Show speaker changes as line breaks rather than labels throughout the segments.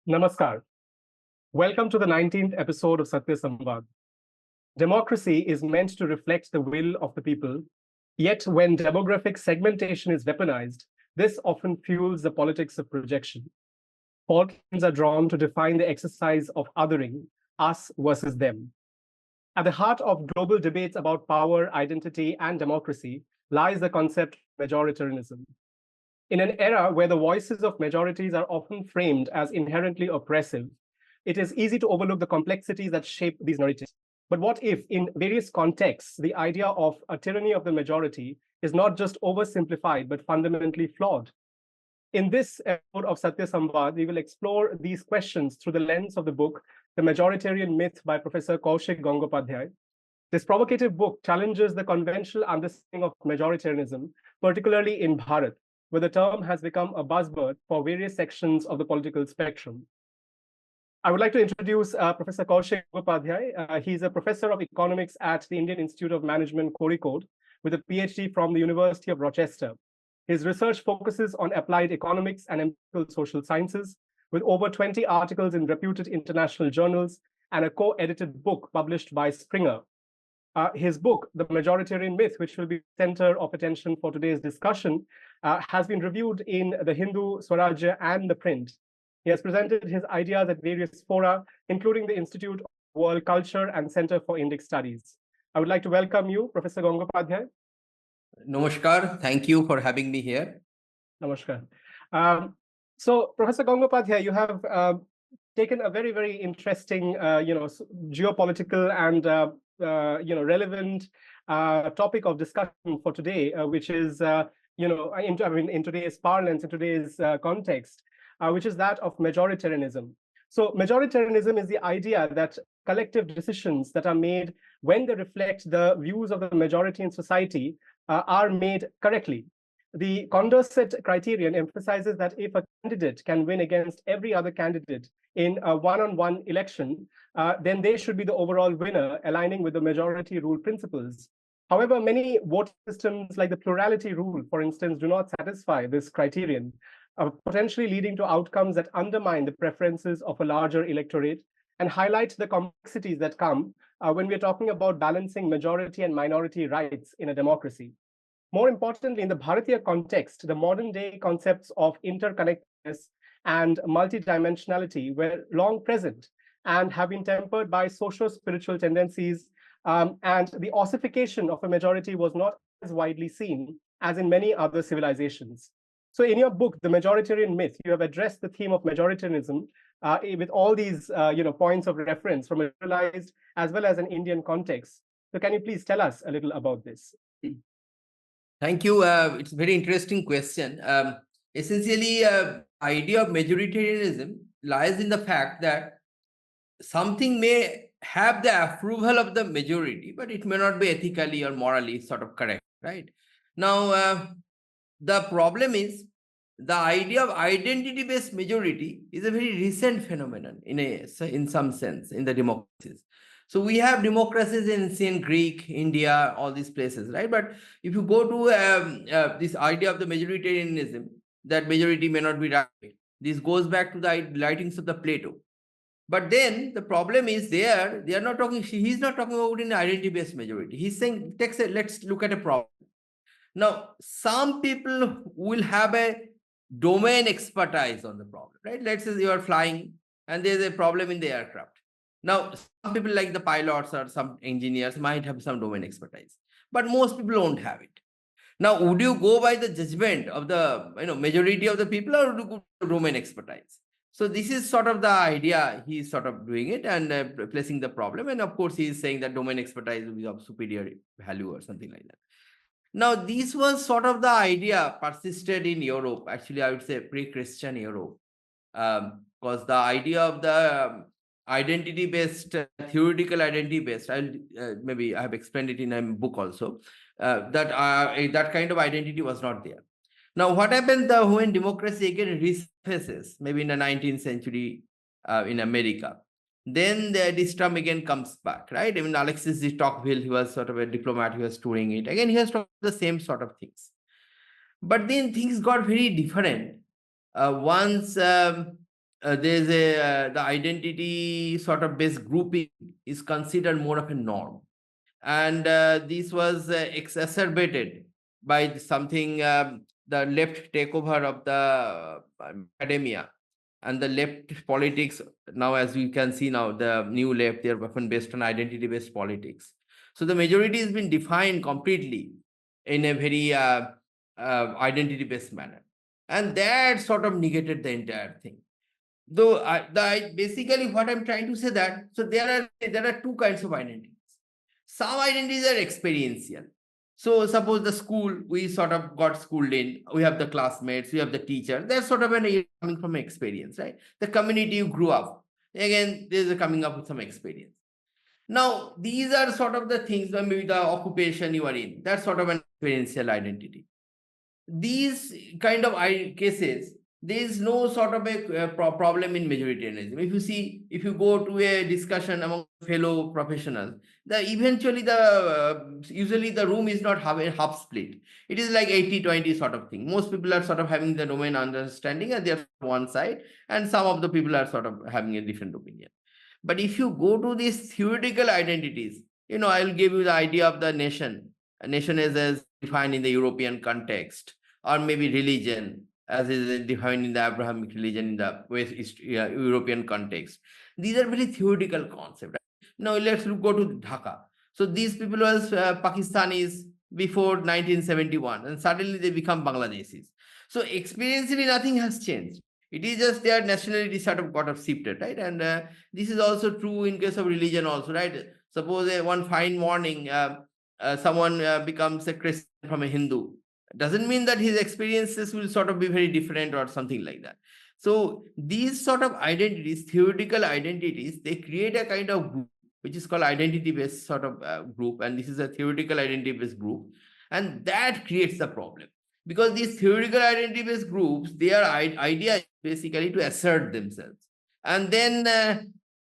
Namaskar. Welcome to the 19th episode of Satya Samvad. Democracy is meant to reflect the will of the people, yet when demographic segmentation is weaponized, this often fuels the politics of projection. Fault lines are drawn to define the exercise of othering, us versus them. At the heart of global debates about power, identity, and democracy lies the concept of majoritarianism. In an era where the voices of majorities are often framed as inherently oppressive, it is easy to overlook the complexities that shape these narratives. But what if, in various contexts, the idea of a tyranny of the majority is not just oversimplified, but fundamentally flawed? In this episode of Satya Samvad, we will explore these questions through the lens of the book, The Majoritarian Myth by Professor Kausik Gangopadhyay. This provocative book challenges the conventional understanding of majoritarianism, particularly in Bharat, where the term has become a buzzword for various sections of the political spectrum. I would like to introduce Professor Kausik Gangopadhyay. He's a professor of economics at the Indian Institute of Management, Kozhikode, with a PhD from the University of Rochester. His research focuses on applied economics and empirical social sciences, with over 20 articles in reputed international journals and a co-edited book published by Springer. His book, The Majoritarian Myth, which will be the center of attention for today's discussion, has been reviewed in the Hindu, Swarajya, and the print. He has presented his ideas at various fora, including the Institute of World Culture and Center for Indic Studies. I would like to welcome you, Professor Gangopadhyay.
Namaskar. Thank you for having me here.
Namaskar. So, Professor Gangopadhyay, you have taken a very, very interesting, geopolitical and relevant topic of discussion for today, which is, in today's parlance, in today's context, which is that of majoritarianism. So majoritarianism is the idea that collective decisions that are made when they reflect the views of the majority in society are made correctly. The Condorcet criterion emphasizes that if a candidate can win against every other candidate in a one-on-one election, then they should be the overall winner, aligning with the majority rule principles. However, many voting systems like the plurality rule, for instance, do not satisfy this criterion, potentially leading to outcomes that undermine the preferences of a larger electorate and highlight the complexities that come when we're talking about balancing majority and minority rights in a democracy. More importantly, in the Bharatiya context, the modern day concepts of interconnectedness and multidimensionality were long present and have been tempered by socio-spiritual tendencies, and the ossification of a majority was not as widely seen as in many other civilizations. So in your book, The Majoritarian Myth, you have addressed the theme of majoritarianism with all these points of reference from a generalized as well as an Indian context. So can you please tell us a little about this?
Thank you. It's a very interesting question. Essentially, idea of majoritarianism lies in the fact that something may have the approval of the majority, but it may not be ethically or morally sort of correct, right? Now, the problem is the idea of identity-based majority is a very recent phenomenon in some sense in the democracies. So we have democracies in ancient Greek, India, all these places, right? But if you go to this idea of the majoritarianism, that majority may not be right. This goes back to the writings of the Plato. But then the problem is they are not talking, he's not talking about an identity-based majority. He's saying, let's look at a problem. Now, some people will have a domain expertise on the problem, right? Let's say you are flying and there's a problem in the aircraft. Now, some people like the pilots or some engineers might have some domain expertise, but most people don't have it. Now, would you go by the judgment of the majority of the people, or would you go to domain expertise? So this is sort of the idea he's sort of doing it and placing the problem. And of course, he's saying that domain expertise will be of superior value or something like that. Now, this was sort of the idea persisted in Europe. Actually, I would say pre-Christian Europe, because the idea of the identity-based, theoretical identity-based, maybe I have explained it in a book also, that kind of identity was not there. Now, what happened when democracy again resurfaces, maybe in the 19th century in America? Then this term again comes back, right? Even Alexis de Tocqueville, he was sort of a diplomat, he was touring it. Again, he has talked the same sort of things. But then things got very different once there's a the identity sort of based grouping is considered more of a norm, and this was exacerbated by something the left takeover of the academia and the left politics. Now, as you can see now, the new left, they're often based on identity based politics. So the majority has been defined completely in a very identity based manner, and that sort of negated the entire thing. Though basically what I'm trying to say that, so there are two kinds of identities. Some identities are experiential. So suppose the school, we sort of got schooled in, we have the classmates, we have the teacher. That's sort of an coming from experience, right? The community you grew up. Again, there's a coming up with some experience. Now, these are sort of the things, maybe the occupation you are in, that's sort of an experiential identity. These kind of cases, there is no sort of a problem in majoritarianism. If you see, if you go to a discussion among fellow professionals, the eventually the usually the room is not half split. It is like 80-20 sort of thing. Most people are sort of having the domain understanding and they're one side, and some of the people are sort of having a different opinion. But if you go to these theoretical identities, I'll give you the idea of the nation. A nation is as defined in the European context, or maybe religion, as is defined in the Abrahamic religion in the West East, European context. These are very theoretical concepts. Right? Now let's go to Dhaka. So these people was Pakistanis before 1971, and suddenly they become Bangladeshis. So experientially, nothing has changed. It is just their nationality sort of got shifted, right? And this is also true in case of religion also, right? Suppose one fine morning, someone becomes a Christian from a Hindu. Doesn't mean that his experiences will sort of be very different or something like that. So these sort of identities, theoretical identities, they create a kind of group which is called identity-based sort of group, and this is a theoretical identity-based group, and that creates the problem. Because these theoretical identity-based groups, their idea is basically to assert themselves. And then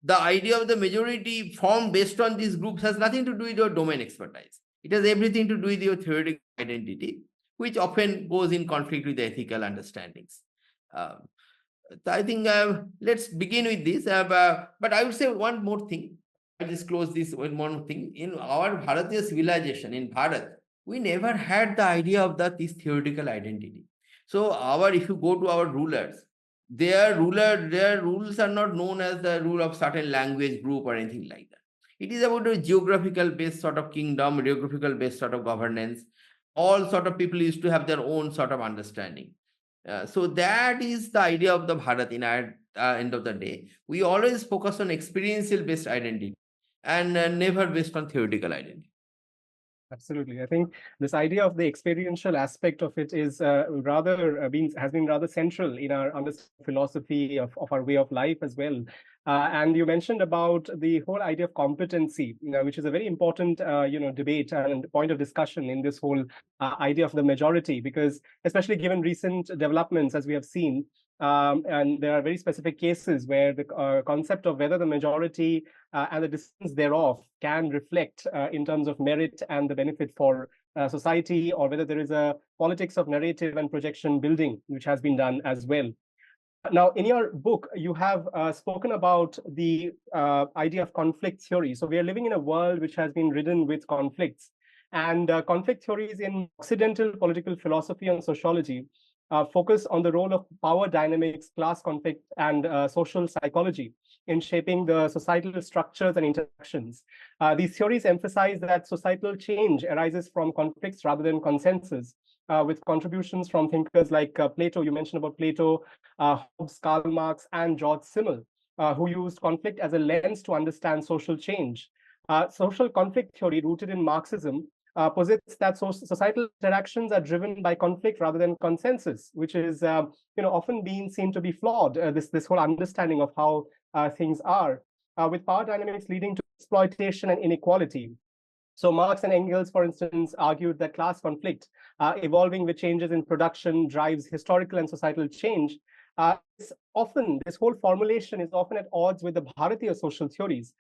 the idea of the majority formed based on these groups has nothing to do with your domain expertise. It has everything to do with your theoretical identity, which often goes in conflict with ethical understandings. I think let's begin with this. But I would say one more thing. I disclose this one more thing. In our Bharatiya civilization, in Bharat, we never had the idea of this theoretical identity. So if you go to our rulers, their rules are not known as the rule of certain language group or anything like that. It is about a geographical based sort of kingdom, geographical based sort of governance. All sort of people used to have their own sort of understanding. So that is the idea of the Bharat in our end of the day. We always focus on experiential based identity and never based on theoretical identity.
Absolutely. I think this idea of the experiential aspect of it is has been rather central in our understanding philosophy of our way of life as well. And you mentioned about the whole idea of competency, which is a very important, debate and point of discussion in this whole idea of the majority, because especially given recent developments, as we have seen, and there are very specific cases where the concept of whether the majority and the decisions thereof can reflect in terms of merit and the benefit for society, or whether there is a politics of narrative and projection building, which has been done as well. Now, in your book, you have spoken about the idea of conflict theory. So we are living in a world which has been ridden with conflicts. And conflict theories in Occidental political philosophy and sociology focus on the role of power dynamics, class conflict, and social psychology in shaping the societal structures and interactions. These theories emphasize that societal change arises from conflicts rather than consensus, with contributions from thinkers like Plato. You mentioned about Plato, Hobbes, Karl Marx, and George Simmel, who used conflict as a lens to understand social change. Social conflict theory, rooted in Marxism, posits that societal interactions are driven by conflict rather than consensus, which is often being seen to be flawed. This whole understanding of how things are, with power dynamics leading to exploitation and inequality. So Marx and Engels, for instance, argued that class conflict, evolving with changes in production, drives historical and societal change. This whole formulation is often at odds with the Bharatiya social theories.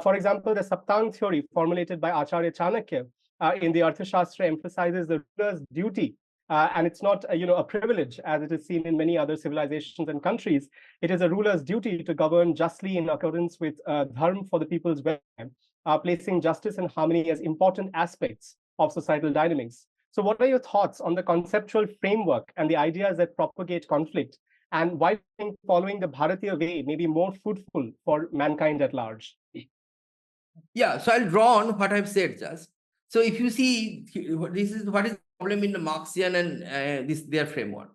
For example, the Saptang theory formulated by Acharya Chanakya in the Arthashastra emphasizes the ruler's duty and it's not a privilege as it is seen in many other civilizations and countries. It is a ruler's duty to govern justly in accordance with dharma for the people's welfare, placing justice and harmony as important aspects of societal dynamics. So, what are your thoughts on the conceptual framework and the ideas that propagate conflict, and why do you think following the Bharatiya way may be more fruitful for mankind at large?
Yeah, so I'll draw on what I've said just. So if you see, this is what is the problem in the Marxian and their framework.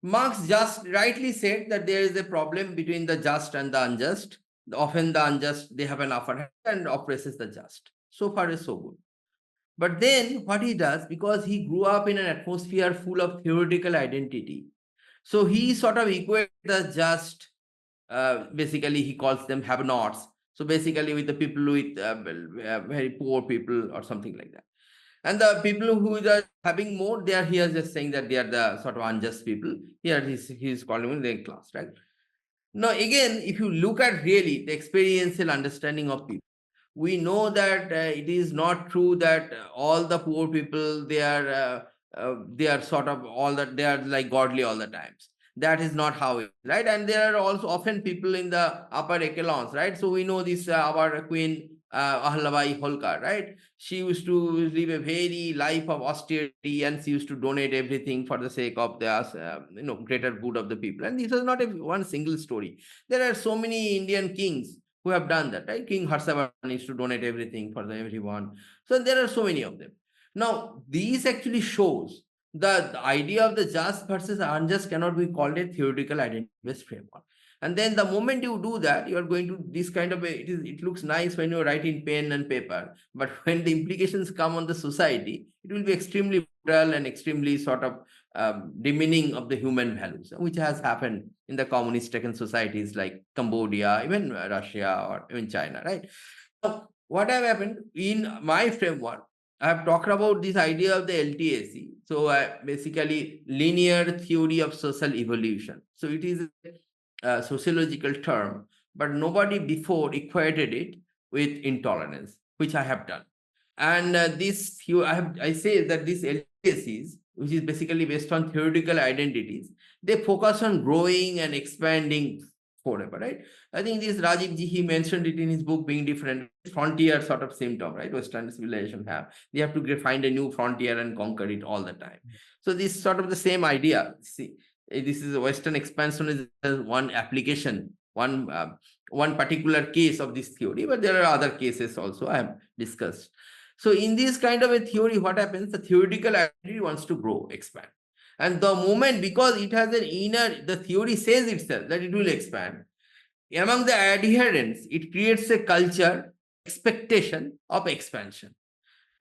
Marx just rightly said that there is a problem between the just and the unjust. Often the unjust, they have an upper hand and oppresses the just. So far is so good. But then what he does, because he grew up in an atmosphere full of theoretical identity, so he sort of equates the just, basically he calls them have-nots. So basically with the people with very poor people or something like that. And the people who are having more, they are here just saying that they are the sort of unjust people. Here he's calling them their class, right? Now again, if you look at really the experiential understanding of people, we know that it is not true that all the poor people they are sort of all that they are like godly all the times. That is not how it is, right? And there are also often people in the upper echelons, right? So we know this our queen Ahlabai Holkar, right? She used to live a very life of austerity, and she used to donate everything for the sake of the greater good of the people. And this was not one single story. There are so many Indian kings who have done that, right? King Harshavardhan used to donate everything for everyone. So there are so many of them. Now, these actually shows the idea of the just versus unjust cannot be called a theoretical identity-based framework. And then the moment you do that, you are going to this kind of it looks nice when you write in pen and paper, but when the implications come on the society, it will be extremely brutal and extremely sort of demeaning of the human values, which has happened in the communist-taken societies like Cambodia, even Russia, or even China, right? So what have happened in my framework? I have talked about this idea of the LTSE. So basically, linear theory of social evolution. So it is a sociological term, but nobody before equated it with intolerance, which I have done. And I say that these LTSEs, which is basically based on theoretical identities, they focus on growing and expanding forever, right? I think this Rajiv ji, he mentioned it in his book, Being Different, frontier sort of symptom, right? Western civilization have. They have to find a new frontier and conquer it all the time. So this sort of the same idea. See, this is a Western expansion is one application, one particular case of this theory, but there are other cases also I have discussed. So in this kind of a theory, what happens? The theoretical identity wants to grow, expand. And the moment, because it has an inner, the theory says itself that it will expand, among the adherents, it creates a culture, expectation of expansion.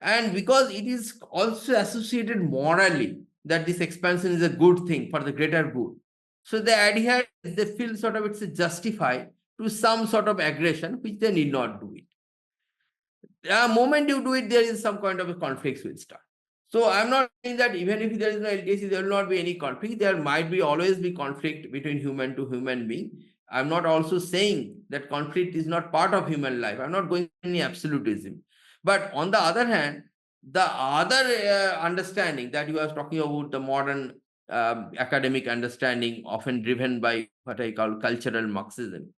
And because it is also associated morally that this expansion is a good thing for the greater good. So the adherents, they feel sort of it's justified to some sort of aggression, which they need not do it. The moment you do it, there is some kind of a conflict will start. So I'm not saying that even if there is no LTSE, there will not be any conflict. There might be always be conflict between human to human being. I'm not also saying that conflict is not part of human life. I'm not going any absolutism. But on the other hand, the other understanding that you are talking about, the modern academic understanding, often driven by what I call cultural Marxism.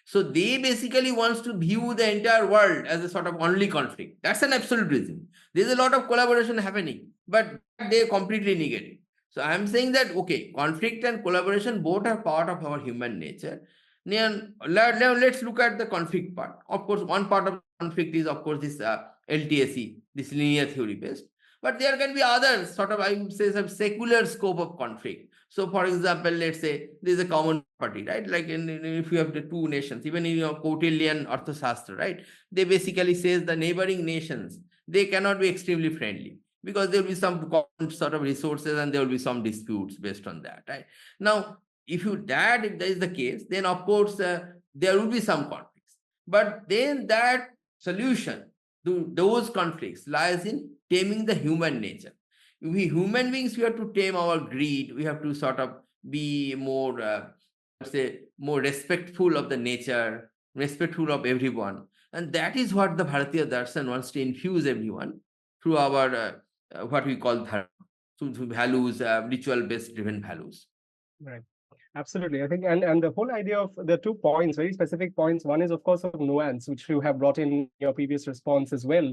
So they basically wants to view the entire world as a sort of only conflict. That's an absolutism. There's a lot of collaboration happening, but they completely negate it. So I'm saying that, okay, conflict and collaboration both are part of our human nature. Now, let's look at the conflict part. Of course, one part of conflict is, of course, this LTSE, this linear theory based. But there can be others, sort of, I would say, some secular scope of conflict. So, for example, let's say there is a common property, right? Like if you have the two nations, even in your Kautilyan Arthashastra, right? They basically says the neighboring nations, they cannot be extremely friendly because there will be some common sort of resources and there will be some disputes based on that, right? Now, if that is the case, then of course there will be some conflicts. But then that solution to those conflicts lies in taming the human nature. We human beings, we have to tame our greed. We have to sort of be more, say, more respectful of the nature, respectful of everyone. And that is what the Bharatiya Darshan wants to infuse everyone through our what we call dharma. through values, ritual-based driven values.
Right. Absolutely. I think, and the whole idea of the 2 points, very specific points. One is, of course, of nuance, which you have brought in your previous response as well,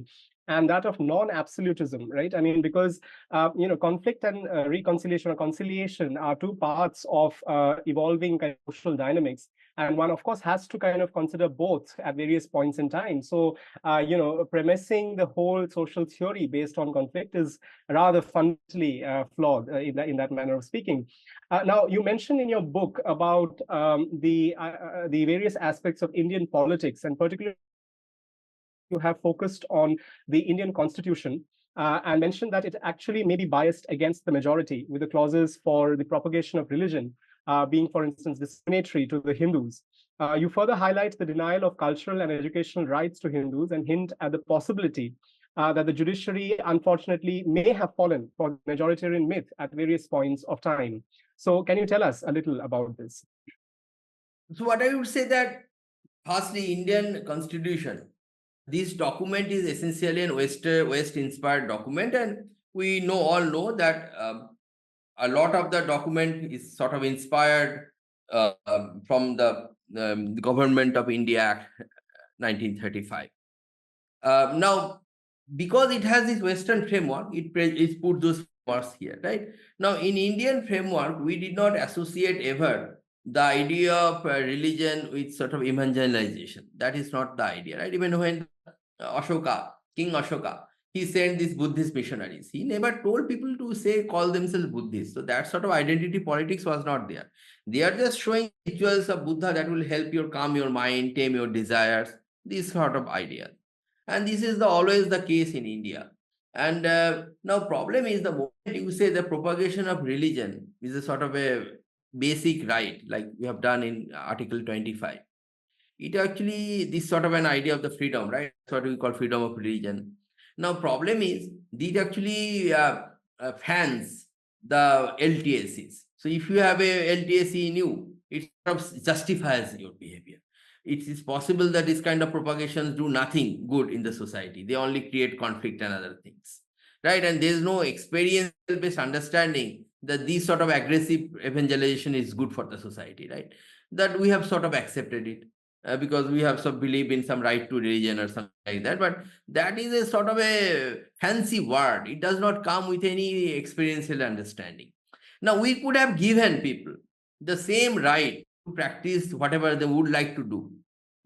and that of non-absolutism, right? I mean, because conflict and reconciliation or conciliation are two parts of evolving kind of social dynamics, and one, of course, has to kind of consider both at various points in time. So, premising the whole social theory based on conflict is rather fundamentally flawed in that manner of speaking. Now, you mentioned in your book about the various aspects of Indian politics, and particularly you have focused on the Indian Constitution and mentioned that it actually may be biased against the majority, with the clauses for the propagation of religion being, for instance, discriminatory to the Hindus. You further highlight the denial of cultural and educational rights to Hindus and hint at the possibility that the judiciary, unfortunately, may have fallen for the majoritarian myth at various points of time. So, can you tell us a little about this?
So what I would say that firstly, Indian Constitution, this document is essentially an West-inspired document, and we all know that a lot of the document is sort of inspired from the Government of India Act 1935. Now, because it has this Western framework, it put those frameworks here, right? Now, in Indian framework, we did not associate ever the idea of religion with sort of evangelization. That is not the idea, right? Even when Ashoka, King Ashoka, he sent these Buddhist missionaries. He never told people to call themselves Buddhists. So that sort of identity politics was not there. They are just showing rituals of Buddha that will help you calm your mind, tame your desires, this sort of idea. And this is always the case in India. And now problem is the moment you say the propagation of religion is a sort of a basic right, like we have done in Article 25. It actually, this sort of an idea of the freedom, right? That's what we call freedom of religion. Now problem is, these actually fans the LTSEs. So if you have a LTSE in you, it sort of justifies your behavior. It is possible that this kind of propagations do nothing good in the society. They only create conflict and other things, right? And there is no experiential-based understanding that this sort of aggressive evangelization is good for the society, right? That we have sort of accepted it because we have some belief in some right to religion or something like that. But that is a sort of a fancy word. It does not come with any experiential understanding. Now, we could have given people the same right to practice whatever they would like to do.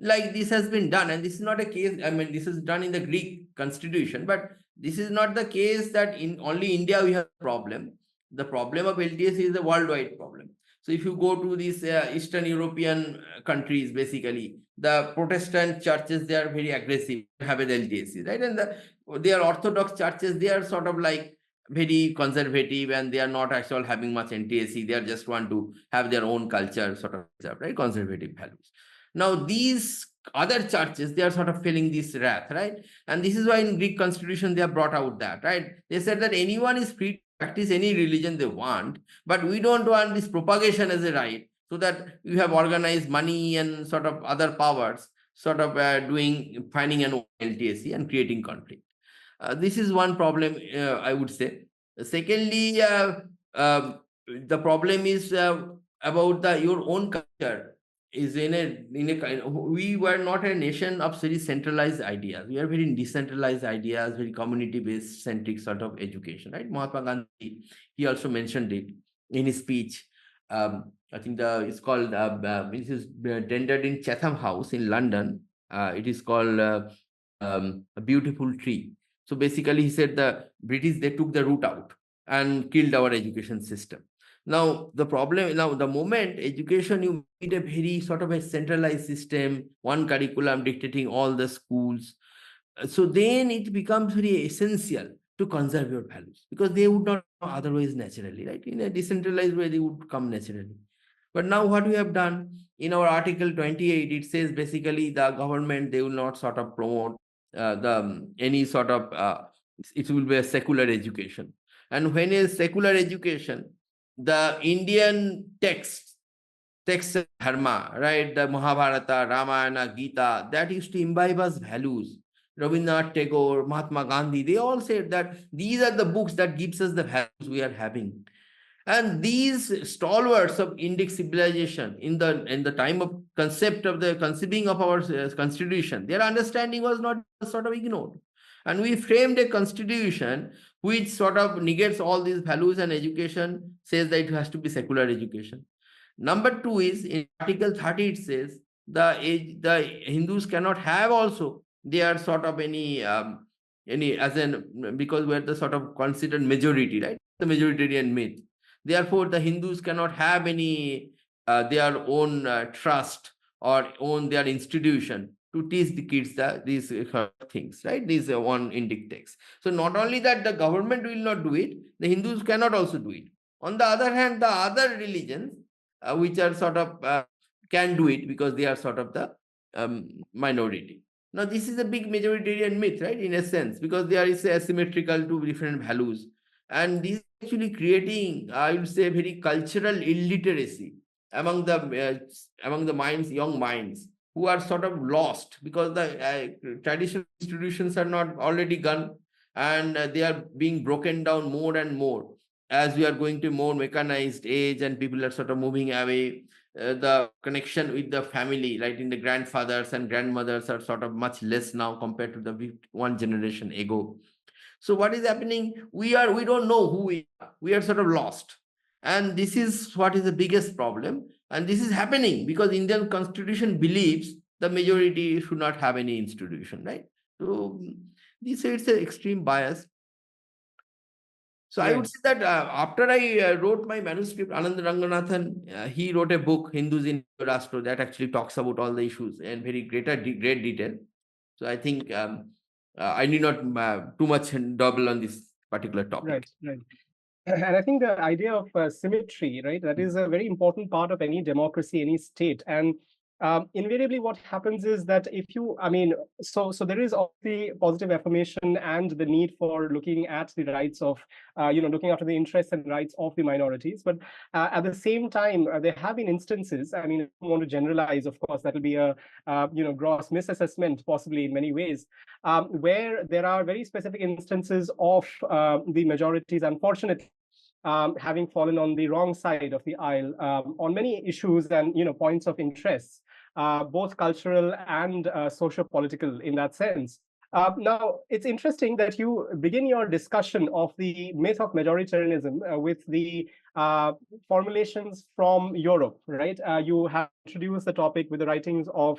Like this has been done, and this is not a case, I mean, this is done in the Greek constitution, but this is not the case that in only India we have a problem. The problem of LTS is a worldwide problem. So if you go to these Eastern European countries, basically, the Protestant churches, they are very aggressive, have an LTSE, right? And their Orthodox churches, they are sort of like very conservative and they are not actually having much NTSE. They are just want to have their own culture, sort of, right? Conservative values. Now, these other churches, they are sort of feeling this wrath, right? And this is why in Greek constitution, they have brought out that, right? They said that anyone is free to practice any religion they want, but we don't want this propagation as a right, so that you have organized money and sort of other powers, sort of finding an LTSE and creating conflict. This is one problem, I would say. Secondly, the problem is about your own culture is in a kind of, we were not a nation of very centralized ideas. We are very decentralized ideas, very community based centric sort of education, right? Mahatma Gandhi, he also mentioned it in his speech. I think it's called it is tendered in Chatham House in London. It is called A Beautiful Tree. So basically he said the British, they took the root out and killed our education system. Now, the problem, now the moment education, you need a very sort of a centralized system, one curriculum dictating all the schools. So then it becomes very essential to conserve your values because they would not otherwise naturally, right? In a decentralized way, they would come naturally. But now what we have done in our Article 28, it says basically the government, they will not sort of promote any sort of, it will be a secular education. And when a secular education, the Indian text dharma, right? The Mahabharata, Ramayana, Gita, that used to imbibe us values, Rabindranath Tagore, Mahatma Gandhi, they all said that these are the books that gives us the values we are having. And these stalwarts of Indic civilization in the time of concept of the conceiving of our constitution, their understanding was not sort of ignored. And we framed a constitution which sort of negates all these values, and education says that it has to be secular education. Number two is in Article 30, it says the Hindus cannot have also their sort of any as an, because we're the sort of considered majority, right? The majoritarian myth. Therefore, the Hindus cannot have any their own trust or own their institution to teach the kids these things, right? These one Indic text. So not only that the government will not do it, the Hindus cannot also do it. On the other hand, the other religions, which are sort of can do it because they are sort of the minority. Now, this is a big majoritarian myth, right? In a sense, because there is asymmetrical to different values, and this is actually creating, I would say, very cultural illiteracy among the minds, young minds, who are sort of lost because the traditional institutions are not already gone, and they are being broken down more and more as we are going to more mechanized age and people are sort of moving away. The connection with the family, right, in the grandfathers and grandmothers are sort of much less now compared to the one generation ago. So what is happening? We don't know who we are. We are sort of lost. And this is what is the biggest problem. And this is happening because Indian constitution believes the majority should not have any institution, right? So this is an extreme bias. So I would say that after I wrote my manuscript, Anand Ranganathan, he wrote a book, Hindus in Rashtra, that actually talks about all the issues in very great detail. So I think I need not too much double on this particular topic.
Right, right. And I think the idea of symmetry, right, that is a very important part of any democracy, any state. And invariably, what happens is that if you, I mean, so there is obviously positive affirmation and the need for looking at the rights of, looking after the interests and rights of the minorities. But at the same time, there have been instances. I mean, if you want to generalize, of course, that will be a, gross misassessment, possibly in many ways, where there are very specific instances of the majorities, unfortunately, having fallen on the wrong side of the aisle on many issues and points of interest, both cultural and socio-political in that sense. Now, it's interesting that you begin your discussion of the myth of majoritarianism with the formulations from Europe, right? You have introduced the topic with the writings of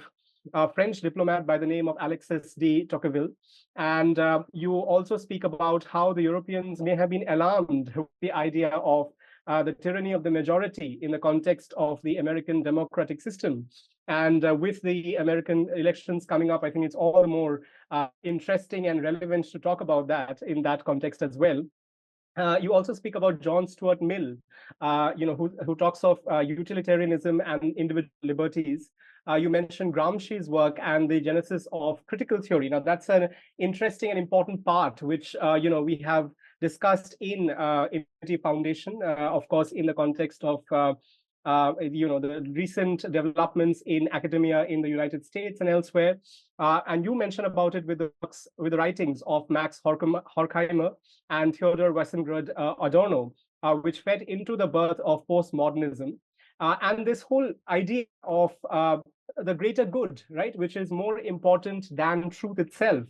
a French diplomat by the name of Alexis de Tocqueville. And you also speak about how the Europeans may have been alarmed with the idea of the tyranny of the majority in the context of the American democratic system. And with the American elections coming up, I think it's all the more interesting and relevant to talk about that in that context as well. You also speak about John Stuart Mill, who talks of utilitarianism and individual liberties. You mentioned Gramsci's work and the genesis of critical theory. Now, that's an interesting and important part, which we have discussed in Unity Foundation, of course, in the context of the recent developments in academia in the United States and elsewhere. And you mentioned about it with the writings of Max Horkheimer and Theodor Wessengrud Adorno, which fed into the birth of postmodernism. And this whole idea of the greater good, right, which is more important than truth itself,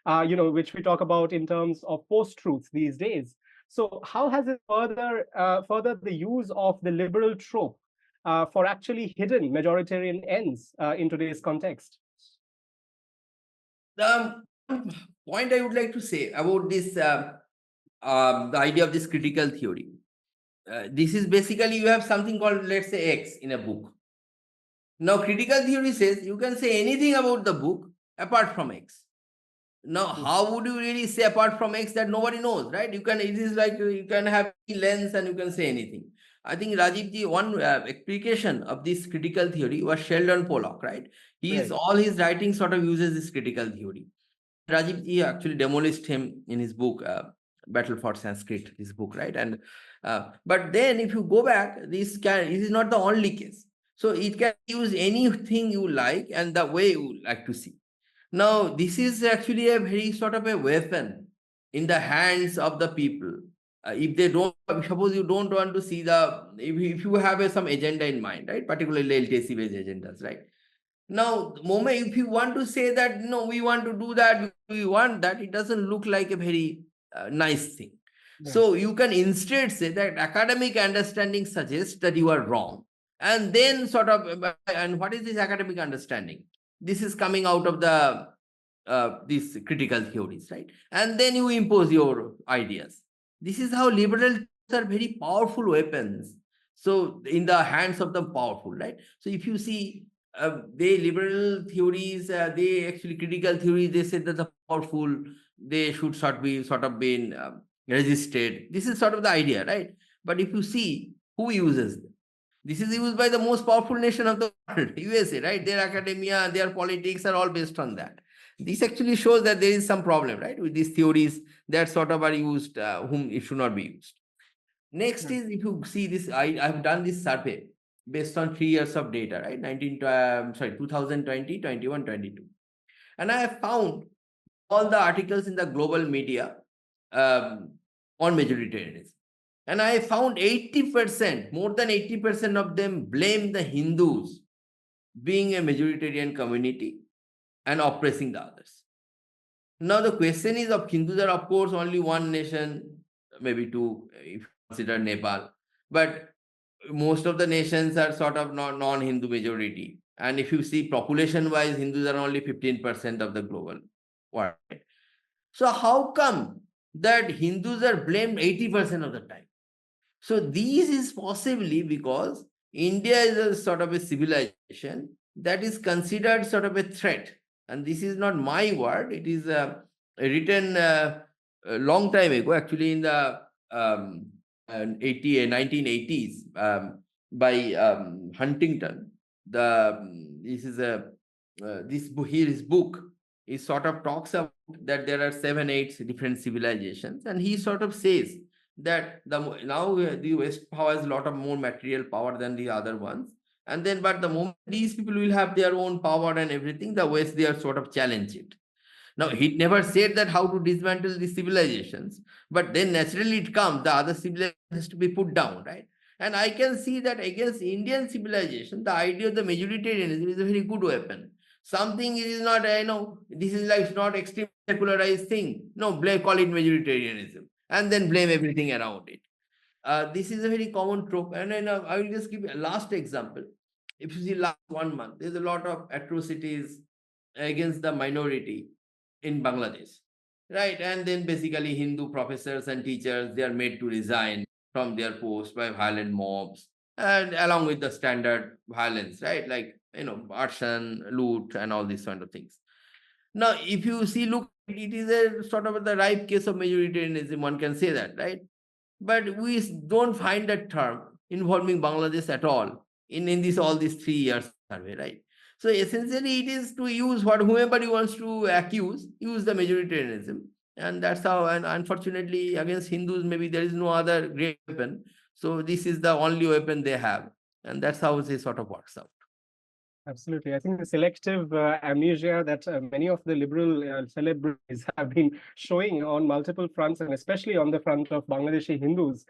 which we talk about in terms of post-truth these days. So how has it furthered the use of the liberal trope for actually hidden majoritarian ends in today's context?
The point I would like to say about this, the idea of this critical theory. This is basically you have something called, let's say, X in a book. Now, critical theory says you can say anything about the book apart from X. Now, how would you really say apart from X that nobody knows, right? It is like you can have a lens and you can say anything. I think Rajivji, one explication of this critical theory was Sheldon Pollock, right? All his writing sort of uses this critical theory. Rajivji actually demolished him in his book, Battle for Sanskrit, his book, right? And but then if you go back, this is not the only case. So it can use anything you like and the way you like to see. Now, this is actually a very sort of a weapon in the hands of the people. If they don't, suppose you don't want to see if you have some agenda in mind, right? Particularly LTSE based agendas, right? Now, the moment if you want to say that, no, we want to do that, we want that, it doesn't look like a very nice thing.
Yeah.
So you can instead say that academic understanding suggests that you are wrong. And then sort of, and what is this academic understanding? This is coming out of these critical theories, right? And then you impose your ideas. This is how liberals are very powerful weapons. So in the hands of the powerful, right? So if you see they liberal theories, they actually critical theories, they said that the powerful, they should sort of been resisted. This is sort of the idea, right? But if you see who uses them, this is used by the most powerful nation of the world, USA, right? Their academia, their politics are all based on that. This actually shows that there is some problem, right, with these theories that sort of are used, whom it should not be used. Next is, if you see this, I've done this survey based on 3 years of data, right? 2020, 21, 22. And I have found all the articles in the global media on majoritarianism. And I found 80%, more than 80% of them blame the Hindus being a majoritarian community and oppressing the others. Now, the question is of Hindus are, of course, only one nation, maybe two, if you consider Nepal. But most of the nations are sort of non-Hindu majority. And if you see population-wise, Hindus are only 15% of the global world. So how come that Hindus are blamed 80% of the time? So this is possibly because India is a sort of a civilization that is considered sort of a threat. And this is not my word, it is written a long time ago, actually in the 1980s by Huntington. This is this book here, his book, he sort of talks about that there are 7, 8 different civilizations, and he sort of says that now the West power has a lot of more material power than the other ones. And then, but the moment these people will have their own power and everything, the West, they are sort of challenge it. Now, he never said that how to dismantle the civilizations, but then naturally it comes, the other civilization has to be put down, right? And I can see that against Indian civilization, the idea of the majoritarianism is a very good weapon. Something is not, this is like, it's not extreme secularized thing. No, call it majoritarianism and then blame everything around it. This is a very common trope. And I will just give a last example. If you see last 1 month, there's a lot of atrocities against the minority in Bangladesh, right? And then basically Hindu professors and teachers, they are made to resign from their post by violent mobs, and along with the standard violence, right? Like, arson, loot, and all these kind of things. Now, if you see, look, it is a sort of the ripe case of majoritarianism, one can say that, right? But we don't find that term involving Bangladesh at all in this all these 3 years survey, right? So essentially, it is to use what whoever wants to accuse, use the majoritarianism, and that's how. And unfortunately, against Hindus, maybe there is no other great weapon. So this is the only weapon they have, and that's how it sort of works out.
Absolutely. I think the selective amnesia that many of the liberal celebrities have been showing on multiple fronts, and especially on the front of Bangladeshi Hindus,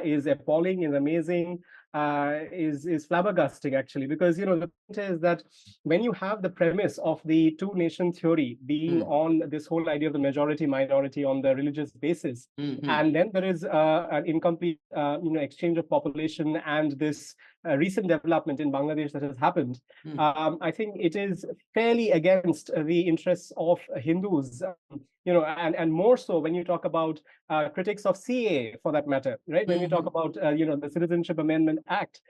is appalling, is amazing, is flabbergasting, actually. Because, the point is that when you have the premise of the two-nation theory being on this whole idea of the majority-minority on the religious basis, and then there is an incomplete, exchange of population and this recent development in Bangladesh that has happened, I think it is fairly against the interests of Hindus, and more so when you talk about critics of CA, for that matter, right? When you talk about, the Citizenship Amendment Act,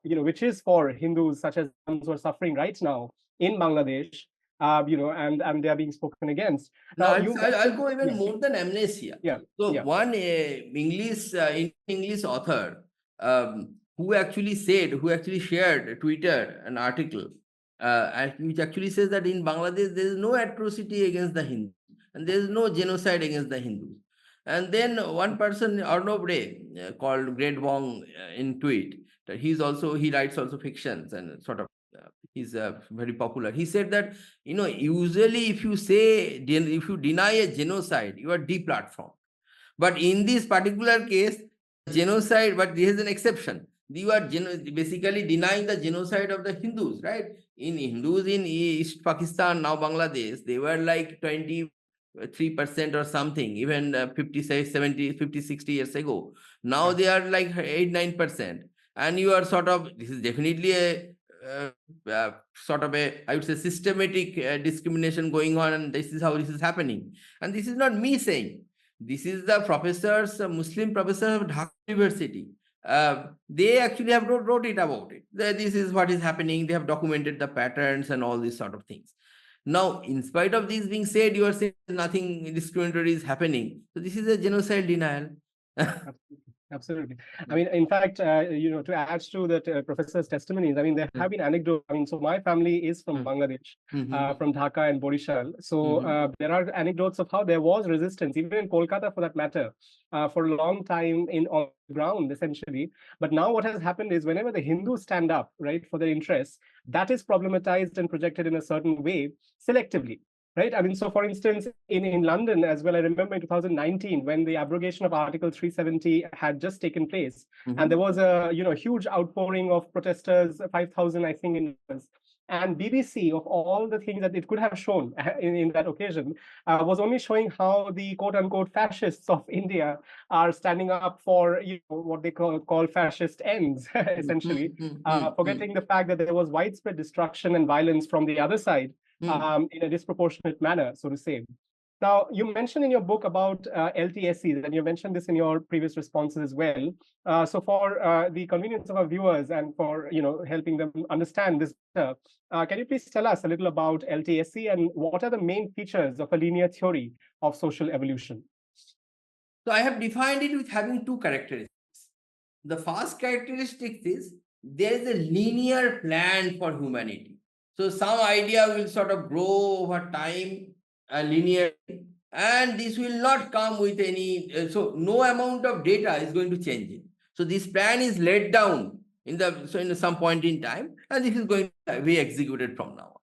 which is for Hindus such as ones who are suffering right now in Bangladesh, and they are being spoken against.
Now, I'll go even more than amnesia.
Yeah.
So one English author who actually shared, tweeted an article which actually says that in Bangladesh there is no atrocity against the Hindus and there is no genocide against the Hindus. And then one person, Arnav Ray, called Great Wong in tweet, that he writes also fictions and sort of he's very popular. He said that, usually if you deny a genocide, you are deplatformed. But in this particular case, genocide, but there is an exception. You are basically denying the genocide of the Hindus, right? In Hindus in East Pakistan, now Bangladesh, they were like 23% or something, even 50, 70, 50, 60 years ago. Now they are like 8, 9%. And you are sort of, this is definitely a sort of a, I would say, systematic discrimination going on, and this is how this is happening. And this is not me saying. This is the professors, Muslim professors of Dhaka University. They actually have wrote it about it. This is what is happening. They have documented the patterns and all these sort of things. Now, in spite of this being said, you are saying nothing discriminatory is happening. So this is a genocide denial.
Absolutely. I mean, in fact, to add to that professor's testimonies, I mean, there have been anecdotes. I mean, so my family is from Bangladesh, from Dhaka and Borishal. So there are anecdotes of how there was resistance, even in Kolkata for that matter, for a long time on the ground, essentially. But now what has happened is whenever the Hindus stand up, right, for their interests, that is problematized and projected in a certain way, selectively. Right. I mean, so for instance, in London as well, I remember in 2019 when the abrogation of Article 370 had just taken place, and there was a huge outpouring of protesters, 5,000, I think, in and BBC, of all the things that it could have shown in that occasion, was only showing how the quote unquote fascists of India are standing up for what they call fascist ends, essentially, forgetting the fact that there was widespread destruction and violence from the other side. In a disproportionate manner, so to say. Now, you mentioned in your book about LTSEs, and you mentioned this in your previous responses as well. So, for the convenience of our viewers and for helping them understand this better, can you please tell us a little about LTSE and what are the main features of a linear theory of social evolution?
So, I have defined it with having two characteristics. The first characteristic is there is a linear plan for humanity. So some idea will sort of grow over time linearly, and this will not come with any, so no amount of data is going to change it. So this plan is laid down in some point in time, and this is going to be executed from now on.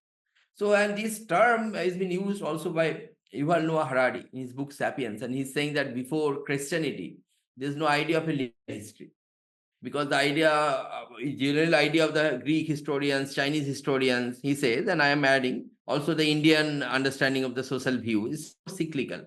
So, and this term has been used also by Yuval Noah Harari in his book Sapiens, and he's saying that before Christianity, there's no idea of a linear history, because the general idea of the Greek historians, Chinese historians, he says, and I am adding, also the Indian understanding of the social view is cyclical,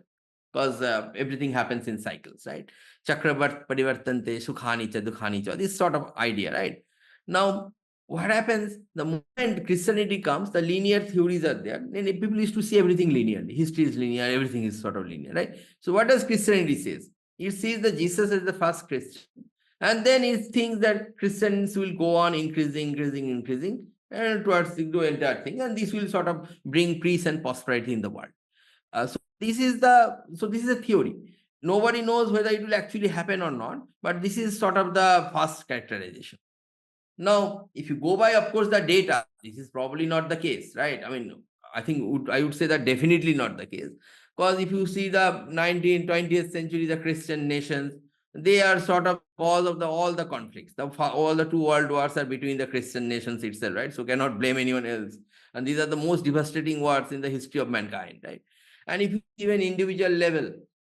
because everything happens in cycles, right? Chakravart parivartante sukhani cha dukhani cha, this sort of idea, right? Now, what happens, the moment Christianity comes, the linear theories are there, and people used to see everything linearly. History is linear, everything is sort of linear, right? So what does Christianity says? It sees that Jesus is the first Christian. And then it thinks that Christians will go on increasing, and towards the entire thing. And this will sort of bring peace and prosperity in the world. So this is a theory. Nobody knows whether it will actually happen or not, but this is sort of the first characterization. Now, if you go by, of course, the data, this is probably not the case, right? I mean, I would say that definitely not the case. Because if you see the 19th, 20th century, the Christian nations, they are sort of cause of all the conflicts. All the two world wars are between the Christian nations itself, right? So cannot blame anyone else. And these are the most devastating wars in the history of mankind, right? And if you see an individual level,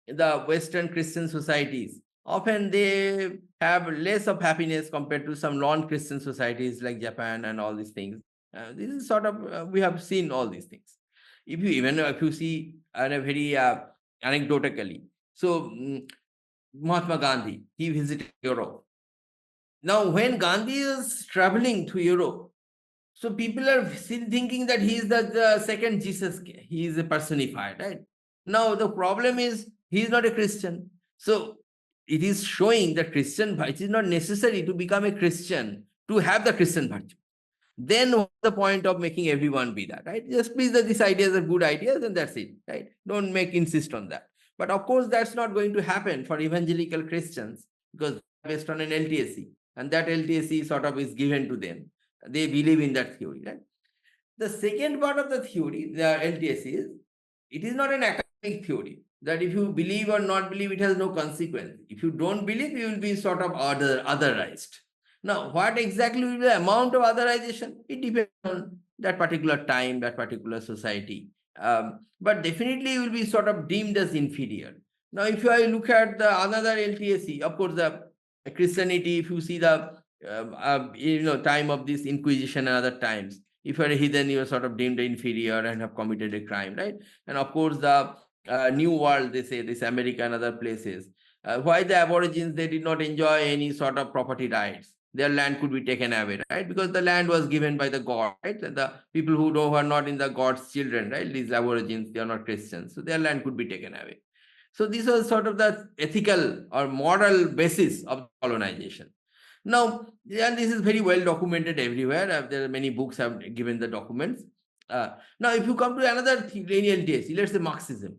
the Western Christian societies, often they have less of happiness compared to some non-Christian societies like Japan and all these things. This is sort of, we have seen all these things. If you see a very anecdotically, so Mahatma Gandhi, he visited Europe. Now, when Gandhi is traveling to Europe, so people are still thinking that he is the second Jesus. He is a personified, right? Now, the problem is he is not a Christian. So it is showing that it is not necessary to become a Christian to have the Christian virtue. Then what's the point of making everyone be that, right? Just please that these ideas are good ideas and that's it, right? Don't insist on that. But of course, that's not going to happen for evangelical Christians because based on an LTSE, and that LTSE sort of is given to them. They believe in that theory, right? The second part of the theory, the LTSE, is it is not an academic theory that if you believe or not believe, it has no consequence. If you don't believe, you will be sort of otherized. Now, what exactly will be the amount of otherization? It depends on that particular time, that particular society. But definitely will be sort of deemed as inferior. Now, if I look at the another LTSE, of course, the Christianity, if you see the time of this Inquisition and other times, if you're a heathen, you're sort of deemed inferior and have committed a crime, right? And of course, the New World, they say, this America and other places. Why the Aborigines, they did not enjoy any sort of property rights. Their land could be taken away, right? Because the land was given by the God, right? And the people who are not in the God's children, right? These Aborigines, they are not Christians. So their land could be taken away. So these are sort of the ethical or moral basis of colonization. Now, and this is very well documented everywhere. There are many books have given the documents. Now, if you come to another lineal case, let's say Marxism.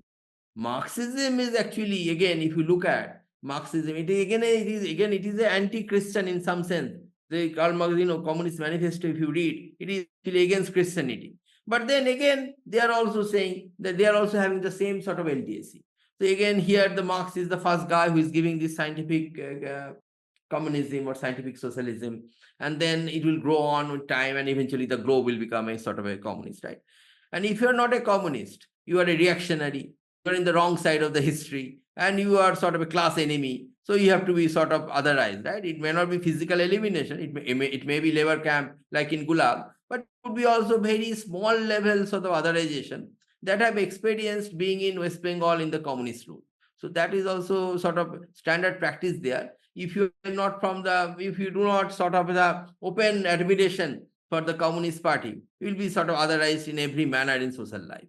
Marxism is actually, again, if you look at Marxism, it is an anti-Christian in some sense. The Karl Marx, Communist Manifesto, if you read, it is actually against Christianity. But then again, they are also saying that they are also having the same sort of LTSE. So again, here the Marx is the first guy who is giving this scientific communism or scientific socialism, and then it will grow on with time, and eventually the globe will become a sort of a communist, right? And if you're not a communist, you are a reactionary, you're in the wrong side of the history, and you are sort of a class enemy. So you have to be sort of otherized, right? It may not be physical elimination. It may be labor camp like in Gulag, but it could be also very small levels of the otherization that have experienced being in West Bengal in the communist rule. So that is also sort of standard practice there. If you are not from the, if you do not sort of the open admiration for the Communist Party, you will be sort of otherized in every manner in social life.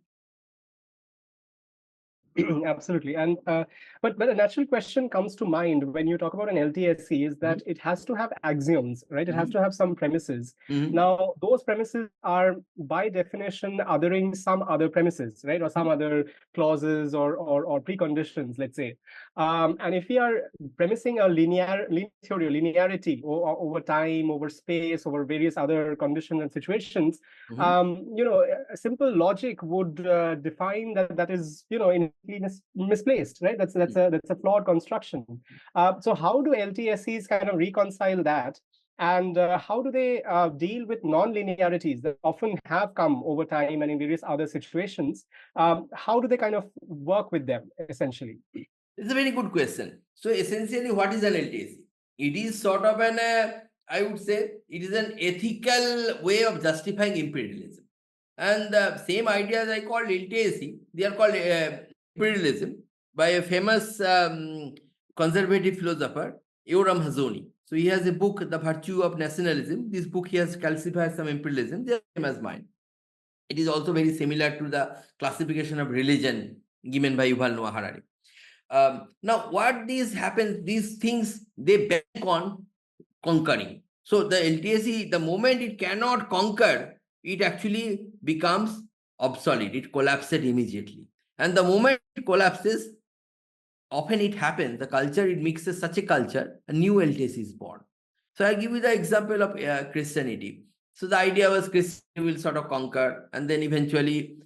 Absolutely. And but a natural question comes to mind when you talk about an LTSE is that it has to have axioms, right? It has to have some premises. Now, those premises are by definition othering some other premises, right? Or some other clauses or preconditions, let's say. And if we are premising a linear theory, linearity over time, over space, over various other conditions and situations, a simple logic would define that is, misplaced, right? That's a flawed construction. So how do LTSEs kind of reconcile that? And how do they deal with non-linearities that often have come over time and in various other situations? How do they kind of work with them, essentially?
It's a very good question. So essentially, what is an LTSE? It is sort of an, I would say, it is an ethical way of justifying imperialism. And the same ideas I called LTSE, they are called imperialism by a famous conservative philosopher, Yoram Hazony. So he has a book, The Virtue of Nationalism. This book, he has classified some imperialism, they are same as mine. It is also very similar to the classification of religion given by Yuval Noah Harari. Now, what these happens, these things, they bank on conquering. So the LTSE, the moment it cannot conquer, it actually becomes obsolete. It collapses immediately. And the moment it collapses, often it happens, the culture, it mixes such a culture, a new LTSE is born. So I give you the example of Christianity. So the idea was Christianity will sort of conquer, and then eventually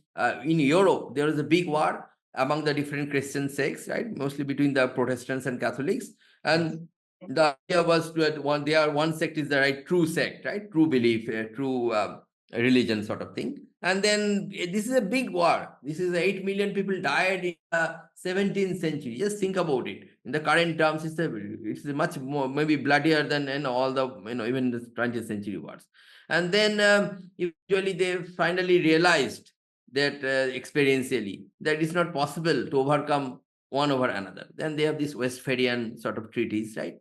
in Europe, there was a big war among the different Christian sects, right? Mostly between the Protestants and Catholics. And the idea was that one sect is the right true sect, right? True belief, true religion sort of thing. And then this is a big war. This is 8 million people died in the 17th century. Just think about it. In the current terms, it's a much more, maybe bloodier than all the, even the 20th century wars. And then usually they finally realized that experientially, that it's not possible to overcome one over another. Then they have this Westphalian sort of treaties, right?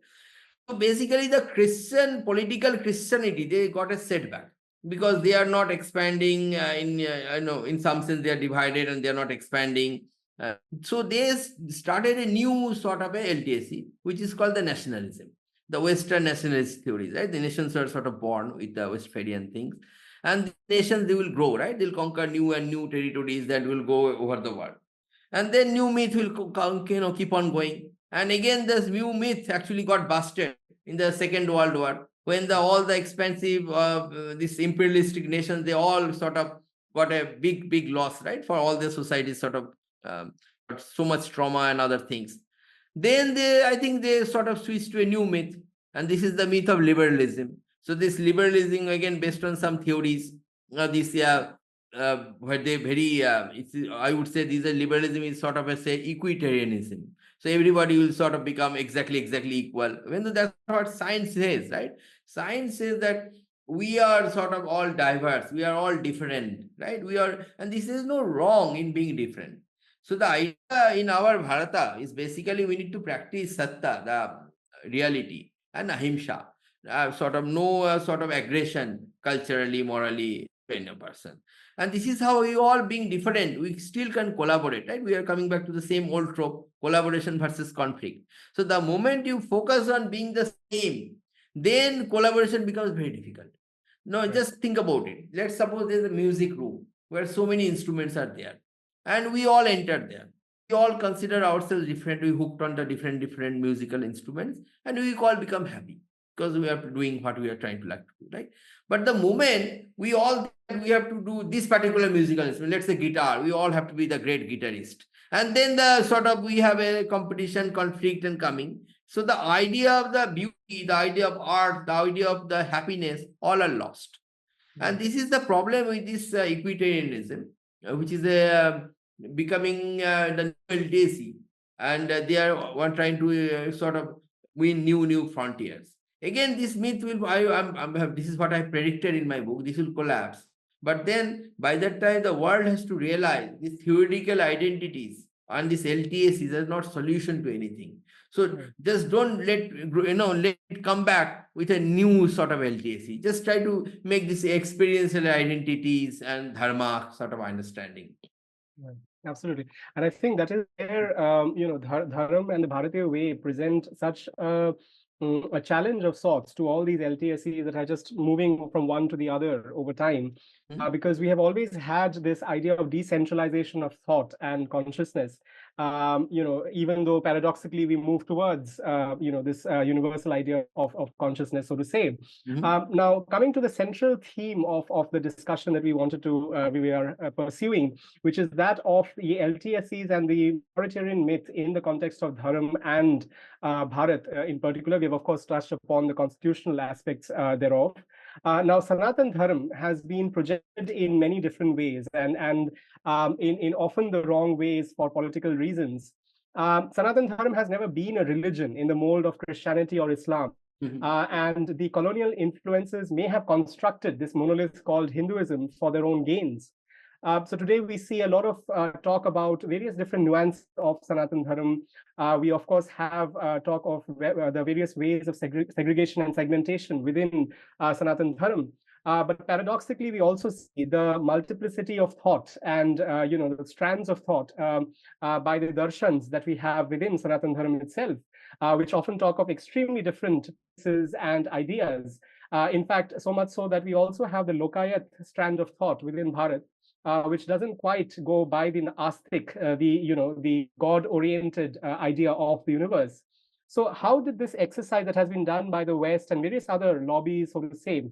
So basically, the political Christianity, they got a setback because they are not expanding. In some sense, they are divided and they are not expanding. So they started a new sort of a LTSE, which is called the nationalism, the Western nationalist theories, right? The nations are sort of born with the Westphalian things, and the nations, they will grow, right? They'll conquer new and new territories that will go over the world, and then new myth will keep on going. And again, this new myth actually got busted in the Second World War when all the expensive this imperialistic nations, they all sort of got a big loss, right? For all the societies sort of so much trauma and other things. Then I think they sort of switched to a new myth. And this is the myth of liberalism. So this liberalism, again, based on some theories, where they very, I would say these are liberalism is sort of a say equitarianism. So everybody will sort of become exactly equal. When that's what science says, right? Science says that we are sort of all diverse, we are all different, right? We are, and this is no wrong in being different. So the idea in our Bharata is basically we need to practice satta, the reality, and ahimsa, sort of no sort of aggression culturally, morally in a person. And this is how we all being different, we still can collaborate, right? We are coming back to the same old trope, collaboration versus conflict. So the moment you focus on being the same, then collaboration becomes very difficult. No,
Right.
just think about it. Let's suppose there's a music room where so many instruments are there, and we all enter there. We all consider ourselves different. We hooked on the different musical instruments, and we all become happy because we are doing what we are trying to like to do, right? But the moment we have to do this particular musical instrument, let's say guitar, we all have to be the great guitarist, and then the sort of we have a competition, conflict, and coming. So the idea of the beauty, the idea of art, the idea of the happiness, all are lost. And this is the problem with this equitarianism, which is becoming the LTSE, and they are one trying to sort of win new frontiers. Again, this myth will. This is what I predicted in my book. This will collapse. But then, by that time, the world has to realize these theoretical identities and this LTSEs are not solution to anything. So just don't let it come back with a new sort of LTSE. Just try to make this experiential identities and dharma sort of understanding.
Right. Absolutely. And I think that is where, Dharam and the Bharatiya way present such a challenge of sorts to all these LTSEs that are just moving from one to the other over time. Because we have always had this idea of decentralization of thought and consciousness. Even though paradoxically we move towards, this universal idea of consciousness, so to say. Now, coming to the central theme of the discussion that we are pursuing, which is that of the LTSEs and the majoritarian myth in the context of Dharam and Bharat in particular. We have, of course, touched upon the constitutional aspects thereof. Now, Sanatan Dharam has been projected in many different ways and in often the wrong ways for political reasons. Sanatan Dharam has never been a religion in the mold of Christianity or Islam. And the colonial influences may have constructed this monolith called Hinduism for their own gains. So today we see a lot of talk about various different nuances of Sanatan Dharam. We of course have talk of the various ways of segregation and segmentation within Sanatan Dharam. But paradoxically, we also see the multiplicity of thought and the strands of thought by the darshans that we have within Sanatan Dharam itself, which often talk of extremely different places and ideas. In fact, so much so that we also have the Lokayat strand of thought within Bharat, which doesn't quite go by the astic, the God-oriented idea of the universe. So, how did this exercise that has been done by the West and various other lobbies, so to say,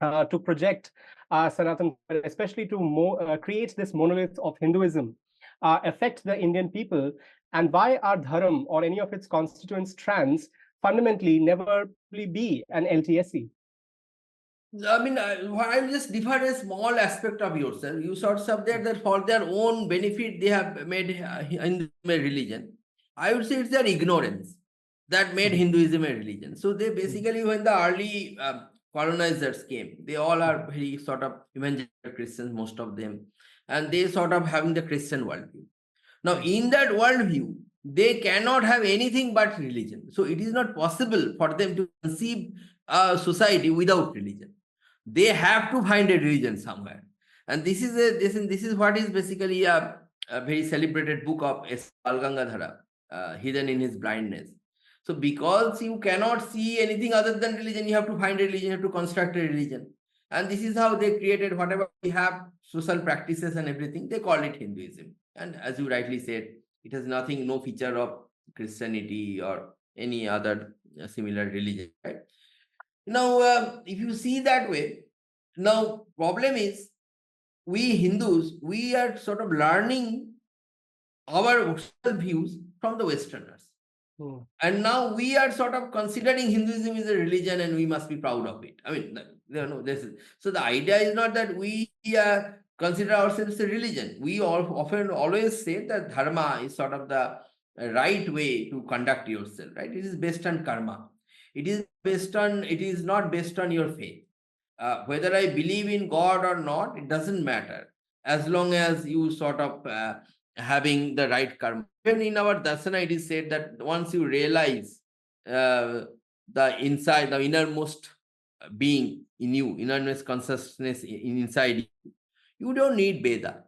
to project Sanatan, especially to create this monolith of Hinduism, affect the Indian people, and why are Dharam or any of its constituent strands fundamentally never be an LTSE?
I mean, I'll just differ a small aspect of yourself. You sort of there that for their own benefit they have made Hinduism a religion. I would say it's their ignorance that made Hinduism a religion. So they basically, when the early colonizers came, they all are very sort of evangelical Christians, most of them, and they sort of having the Christian worldview. Now, in that worldview, they cannot have anything but religion. So it is not possible for them to conceive a society without religion. They have to find a religion somewhere. And this is what is basically a very celebrated book of S. Gangadhara, Hidden in His Blindness. So because you cannot see anything other than religion, you have to find a religion, you have to construct a religion. And this is how they created whatever we have, social practices and everything, they call it Hinduism. And as you rightly said, it has nothing, no feature of Christianity or any other similar religion, right? Now, if you see that way, now problem is we Hindus, we are sort of learning our views from the Westerners. And now we are sort of considering Hinduism is a religion and we must be proud of it. I mean, this is so. The idea is not that we consider ourselves a religion. We all often always say that dharma is sort of the right way to conduct yourself. Right? It is based on karma. It is based on. It is not based on your faith. Whether I believe in God or not, it doesn't matter as long as you sort of having the right karma. Even in our darsana, it is said that once you realize the inside, the innermost being in you, innermost consciousness inside you, you don't need Veda.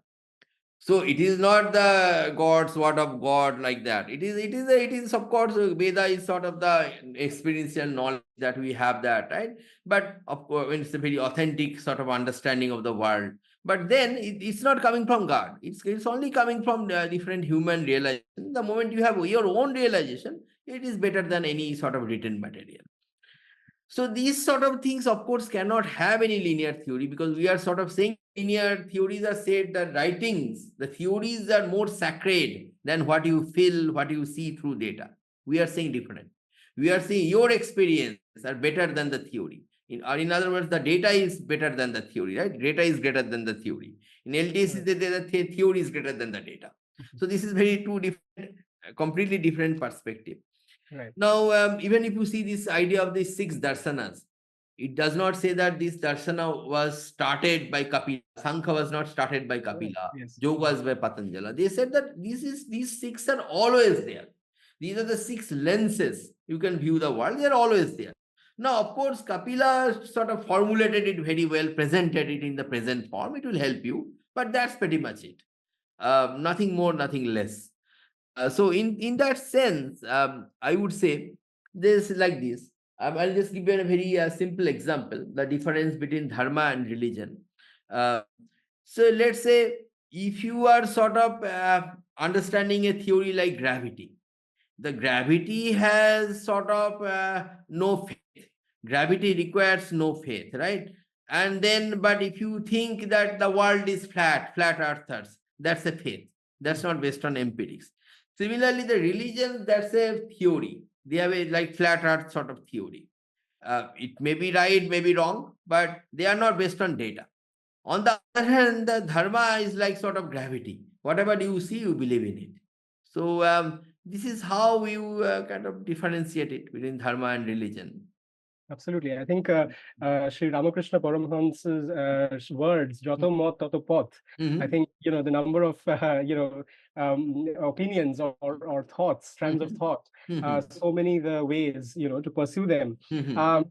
So it is not the God's word of God like that. It is of course Veda is sort of the experiential knowledge that we have that, right? But of course it's a very authentic sort of understanding of the world. But then it's not coming from God. It's only coming from different human realization. The moment you have your own realization, it is better than any sort of written material. So these sort of things, of course, cannot have any linear theory because we are sort of saying linear theories are said that writings, the theories are more sacred than what you feel, what you see through data. We are saying different. We are saying your experience are better than the theory. In other words, the data is better than the theory, right? Data is greater than the theory. In LTSE, the theory is greater than the data. So this is very two different, completely different perspective.
Right.
Now, even if you see this idea of the six darsanas, it does not say that this darsana was started by Kapila. Sankhya was not started by Kapila.
Yes.
Yoga was by Patanjala. They said that these six are always there. These are the six lenses you can view the world. They are always there. Now, of course, Kapila sort of formulated it very well, presented it in the present form. It will help you, but that's pretty much it. Nothing more, nothing less. So in that sense, I would say this like this. I'll just give you a very simple example: the difference between dharma and religion. Uh, so let's say if you are sort of understanding a theory like gravity, the gravity has sort of no faith. Gravity requires no faith, right? And then, but if you think that the world is flat earthers, that's a faith. That's not based on empirics. Similarly, the religion, that's a theory. They have a like flat earth sort of theory. It may be right, may be wrong, but they are not based on data. On the other hand, the dharma is like sort of gravity. Whatever you see, you believe in it. So this is how you kind of differentiate it between dharma and religion.
Absolutely. I think Sri Ramakrishna Paramahansa's words, Jato Mot Tato Pot, I think, the number of, opinions or thoughts, strands of thought, so many the ways, to pursue them.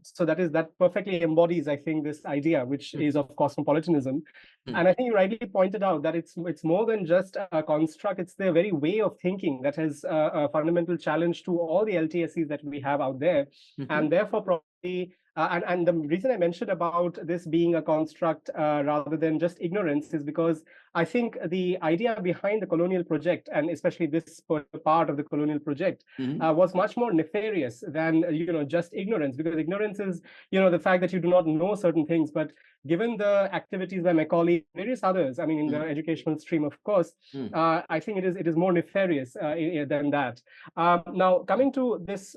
So that perfectly embodies, I think, this idea, which is of cosmopolitanism. And I think you rightly pointed out that it's more than just a construct, it's the very way of thinking that has a fundamental challenge to all the LTSEs that we have out there. And therefore, probably, and the reason I mentioned about this being a construct rather than just ignorance is because I think the idea behind the colonial project, and especially this part of the colonial project, was much more nefarious than just ignorance. Because ignorance is the fact that you do not know certain things, but given the activities by Macaulay, various others, I mean, in the educational stream, of course, I think it is more nefarious than that. Now, coming to this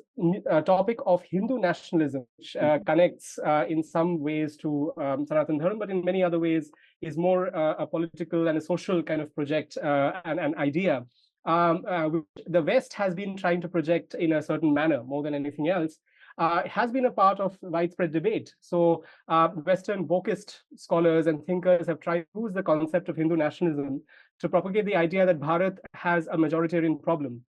topic of Hindu nationalism, which connects in some ways to Sanatana Dharma, but in many other ways is more a political and a social kind of project and an idea. Which the West has been trying to project in a certain manner more than anything else. Has been a part of widespread debate. So Western Wokist scholars and thinkers have tried to use the concept of Hindu nationalism to propagate the idea that Bharat has a majoritarian problem.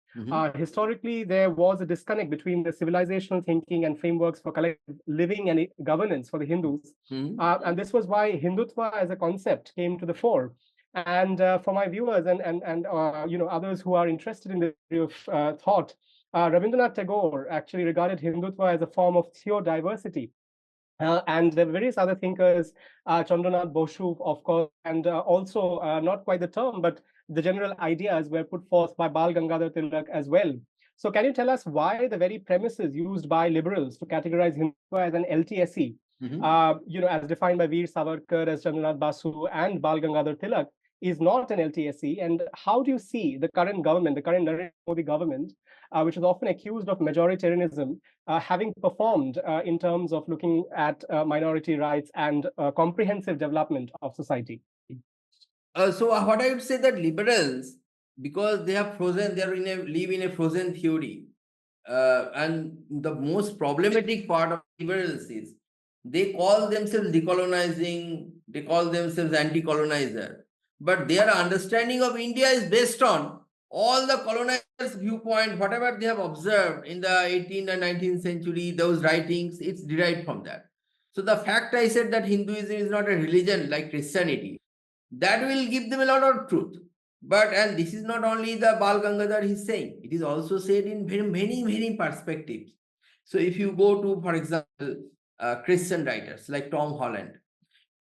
Historically, there was a disconnect between the civilizational thinking and frameworks for collective living and governance for the Hindus. And this was why Hindutva as a concept came to the fore. And for my viewers and others who are interested in the area of thought, Rabindranath Tagore actually regarded Hindutva as a form of theodiversity. And there were various other thinkers, Chandranath Boshu, of course, and also not quite the term, but the general ideas were put forth by Bal Gangadhar Tilak as well. So can you tell us why the very premises used by liberals to categorize Hindutva as an LTSE, as defined by Veer Savarkar, as Chandranath Basu, and Bal Gangadhar Tilak, is not an LTSE? And how do you see the current government, the current Narendra Modi government, which is often accused of majoritarianism, having performed in terms of looking at minority rights and comprehensive development of society?
So what I would say that liberals, because they are frozen, they are live in a frozen theory. And the most problematic part of liberals is they call themselves decolonizing, they call themselves anti-colonizer, but their understanding of India is based on all the colonizers' viewpoint, whatever they have observed in the 18th and 19th century, those writings, it's derived from that. So the fact I said that Hinduism is not a religion like Christianity, that will give them a lot of truth. But, and this is not only the Bal Gangadhar he's saying, it is also said in very many perspectives. So if you go to, for example, Christian writers like Tom Holland.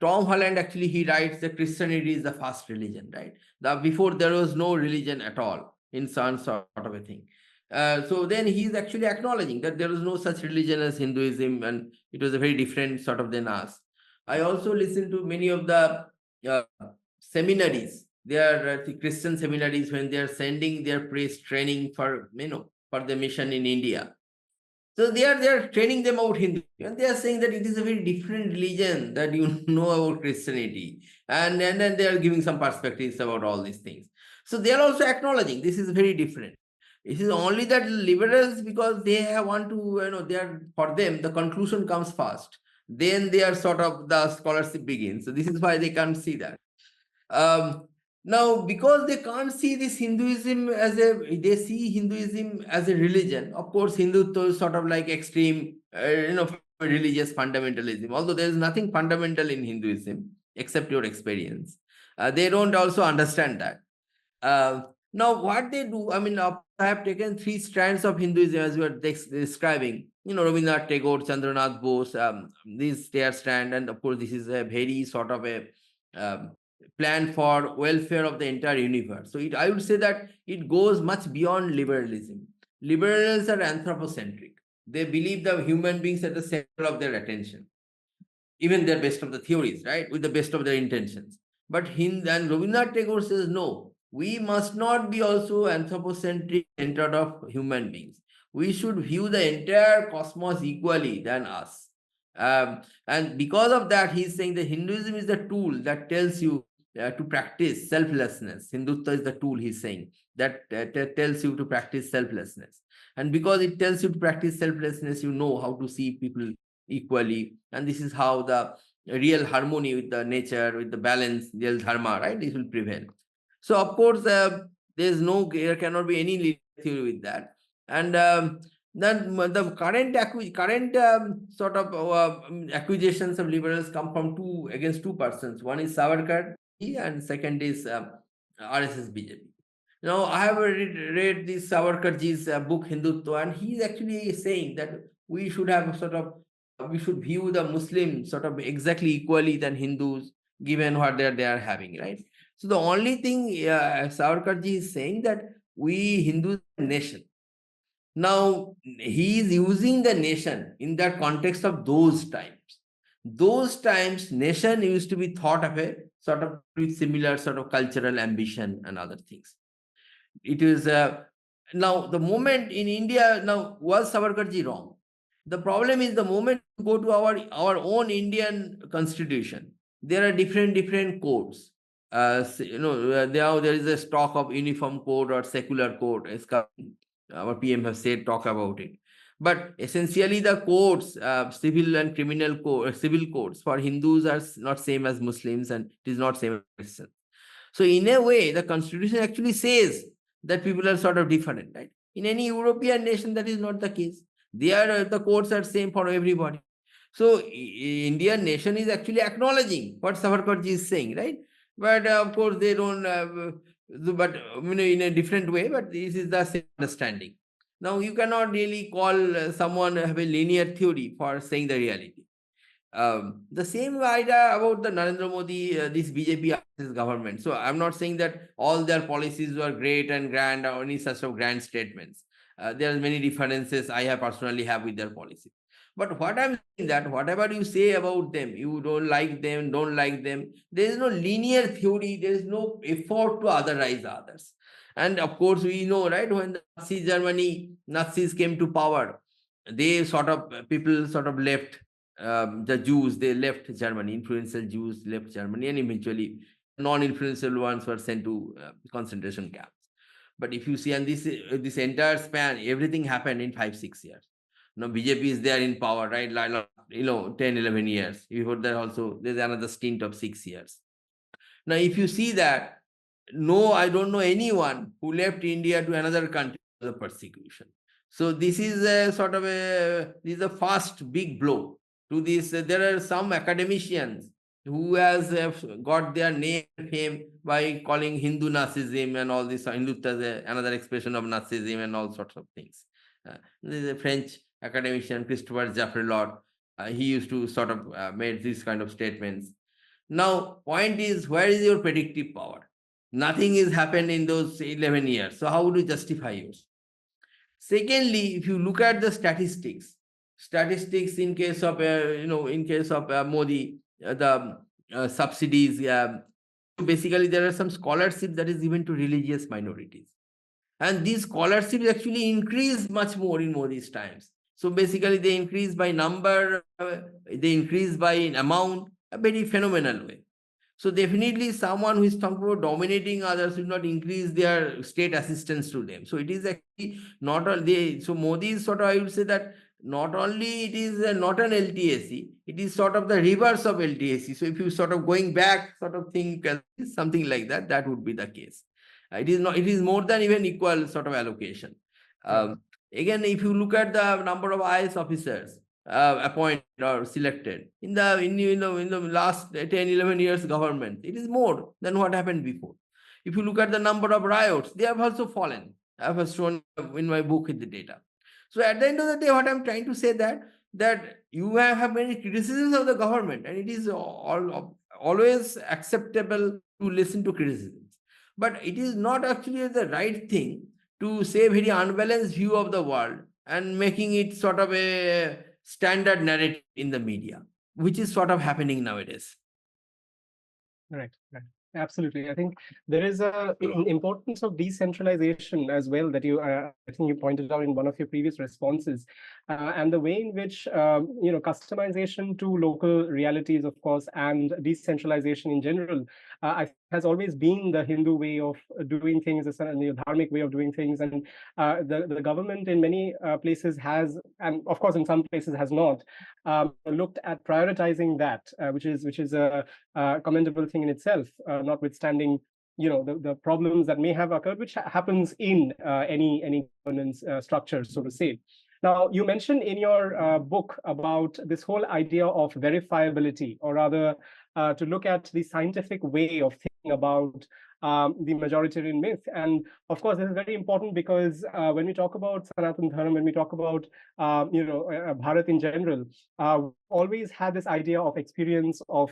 Tom Holland actually he writes that Christianity is the first religion, right? Before there was no religion at all in some sort of a thing. So then he is actually acknowledging that there was no such religion as Hinduism, and it was a very different sort of than us. I also listened to many of the uh, seminaries. They are the Christian seminaries when they are sending their priest training for for the mission in India. So they are training them about Hindu, and they are saying that it is a very different religion that you know about Christianity, and then they are giving some perspectives about all these things. So they are also acknowledging this is very different. It is only that liberals, because they have want to, they are, for them the conclusion comes first, then they are sort of the scholarship begins. So this is why they can't see that. Now, because they can't see this Hinduism as they see Hinduism as a religion. Of course, Hindutva is sort of like extreme, religious fundamentalism. Although there is nothing fundamental in Hinduism except your experience. They don't also understand that. Now, what they do, I mean, I have taken three strands of Hinduism as we are describing. Rabindranath Tagore, Chandranath Bose, these their strand, and of course, this is a very sort of a um, plan for welfare of the entire universe. So I would say that it goes much beyond liberalism. Liberals are anthropocentric. They believe the human beings at the center of their attention, even their best of the theories, right, with the best of their intentions. But Hind and Rabindranath Tagore says, no, we must not be also anthropocentric, centered of human beings. We should view the entire cosmos equally than us. And because of that, he's saying that Hinduism is the tool that tells you to practice selflessness. Hindutva is the tool, he's saying, that tells you to practice selflessness. And because it tells you to practice selflessness, you know how to see people equally. And this is how the real harmony with the nature, with the balance, real dharma, right? This will prevail. So, of course, there cannot be any theory with that. And then the current sort of accusations of liberals come from against two persons. One is Savarkar, and second is RSS BJP. Now, I have read this Savarkarji's book Hindutva, and he's actually saying that we should have we should view the Muslims sort of exactly equally than Hindus, given what they are having, right? So the only thing Savarkarji is saying that we Hindus are a nation. Now, he is using the nation in that context of those times. Those times, nation used to be thought of a sort of with similar sort of cultural ambition and other things. It is now the moment in India, now was Savarkarji wrong? The problem is the moment you go to our own Indian constitution, there are different codes. There is a stock of uniform code or secular code. Our PM have said talk about it. But essentially, the codes, civil and criminal code, civil codes for Hindus are not same as Muslims, and it is not same as Christians. So in a way, the constitution actually says that people are sort of different, right? In any European nation, that is not the case. The codes are same for everybody. So Indian nation is actually acknowledging what Savarkarji is saying, right? But of course, they don't. But in a different way. But this is the same understanding. Now you cannot really call someone have a linear theory for saying the reality. The same idea about the Narendra Modi, this BJP government. So I'm not saying that all their policies were great and grand or any such of grand statements. There are many differences I have personally have with their policy. But what I'm saying that whatever you say about them, you don't like them, there is no linear theory, there is no effort to otherize others. And of course, we know, right, when the Nazis came to power, they sort of, people sort of left, the Jews, they left Germany, influential Jews left Germany, and eventually non-influential ones were sent to concentration camps. But if you see on this entire span, everything happened in 5-6 years. Now BJP is there in power, right? Like, 10-11 years. Before that also, there's another stint of 6 years. Now, if you see that, no, I don't know anyone who left India to another country because of persecution. So this is a sort of this is a first big blow to this. There are some academicians who has got their name and fame by calling Hindu Nazism and all this. Hindutva is another expression of Nazism and all sorts of things. There is a French academician, Christopher Jaffrelot. He used to sort of made these kind of statements. Now, point is, where is your predictive power? Nothing has happened in those 11 years. So how would you justify yours? Secondly, if you look at the statistics in case of, Modi, the subsidies, basically there are some scholarships that is given to religious minorities. And these scholarships actually increase much more in Modi's times. So basically they increase by number, they increase by amount, a very phenomenal way. So definitely someone who is talking about dominating others will not increase their state assistance to them. So it is actually not all they. So Modi is sort of, I would say that not only it is not an LTSE, it is sort of the reverse of LTSE. So if you sort of going back, sort of think something like that, that would be the case. It is not. It is more than even equal sort of allocation. Again, if you look at the number of IS officers appointed or selected in the last 10-11 years government, it is more than what happened before. If you look at the number of riots, they have also fallen. I have shown in my book in the data. So at the end of the day, what I'm trying to say that you have many criticisms of the government, and it is always acceptable to listen to criticisms, but it is not actually the right thing to say very unbalanced view of the world and making it sort of a standard narrative in the media, which is sort of happening nowadays.
Right, right. Absolutely. I think there is a importance of decentralization as well that I think you pointed out in one of your previous responses, and the way in which customization to local realities, of course, and decentralization in general, has always been the Hindu way of doing things, the Dharmic way of doing things, and the government in many places has, and of course in some places has not, looked at prioritizing that, which is a commendable thing in itself, notwithstanding the problems that may have occurred, which happens in any governance structure, so to say. Now, you mentioned in your book about this whole idea of verifiability, or rather, to look at the scientific way of thinking about the majoritarian myth. And of course, this is very important because when we talk about Sanatan Dharma, when we talk about Bharat in general, always had this idea of experience of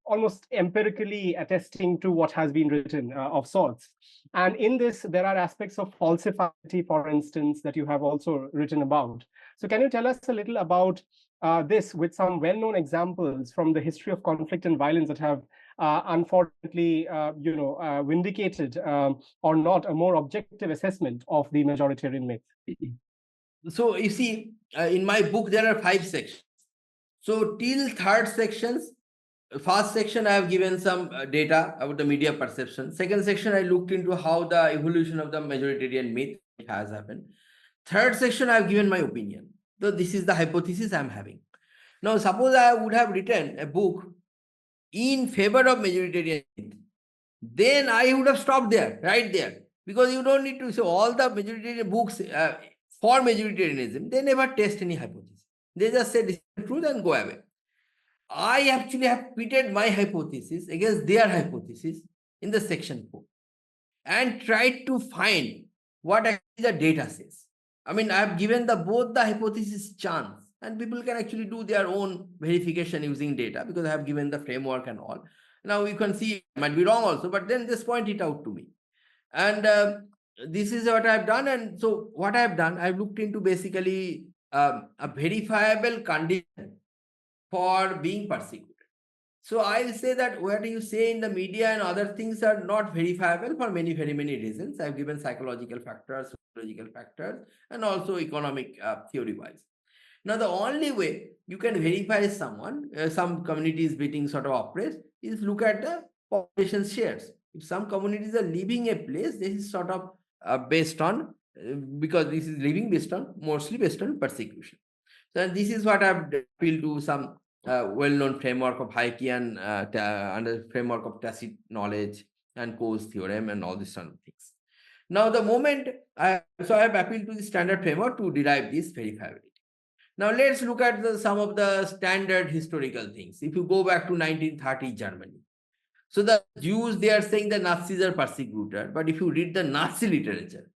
almost empirically attesting to what has been written of sorts. And in this, there are aspects of falsifiability, for instance, that you have also written about. So can you tell us a little about this with some well-known examples from the history of conflict and violence that have unfortunately, vindicated or not a more objective assessment of the majoritarian myth?
So you see, in my book, there are 5 sections. So till third sections, first section, I have given some data about the media perception. Second section, I looked into how the evolution of the majoritarian myth has happened. Third section, I have given my opinion. So this is the hypothesis I am having. Now, suppose I would have written a book in favor of majoritarian myth, then I would have stopped there, right there. Because you don't need to say all the majoritarian books for majoritarianism, they never test any hypothesis. They just say this is the truth and go away. I actually have pitted my hypothesis against their hypothesis in the section 4 and tried to find what actually the data says. I mean, I have given both the hypothesis chance, and people can actually do their own verification using data because I have given the framework and all. Now you can see I might be wrong also, but then just point it out to me. And this is what I've done. And so what I've done, I've looked into basically a verifiable condition for being persecuted. So I'll say that what you say in the media and other things are not verifiable for very many reasons. I've given psychological factors, sociological factors, and also economic theory-wise. Now, the only way you can verify someone, some community is being sort of oppressed, is look at the population shares. If some communities are leaving a place, this is sort of based on, because this is living based on, mostly based on persecution. So this is what I've appealed to some well-known framework of Hayekian under framework of tacit knowledge and Coe's theorem and all these sort of things. Now, the moment I have appealed to the standard framework to derive this verifiability. Now, let's look at some of the standard historical things. If you go back to 1930 Germany, so the Jews, they are saying the Nazis are persecuted, but if you read the Nazi literature,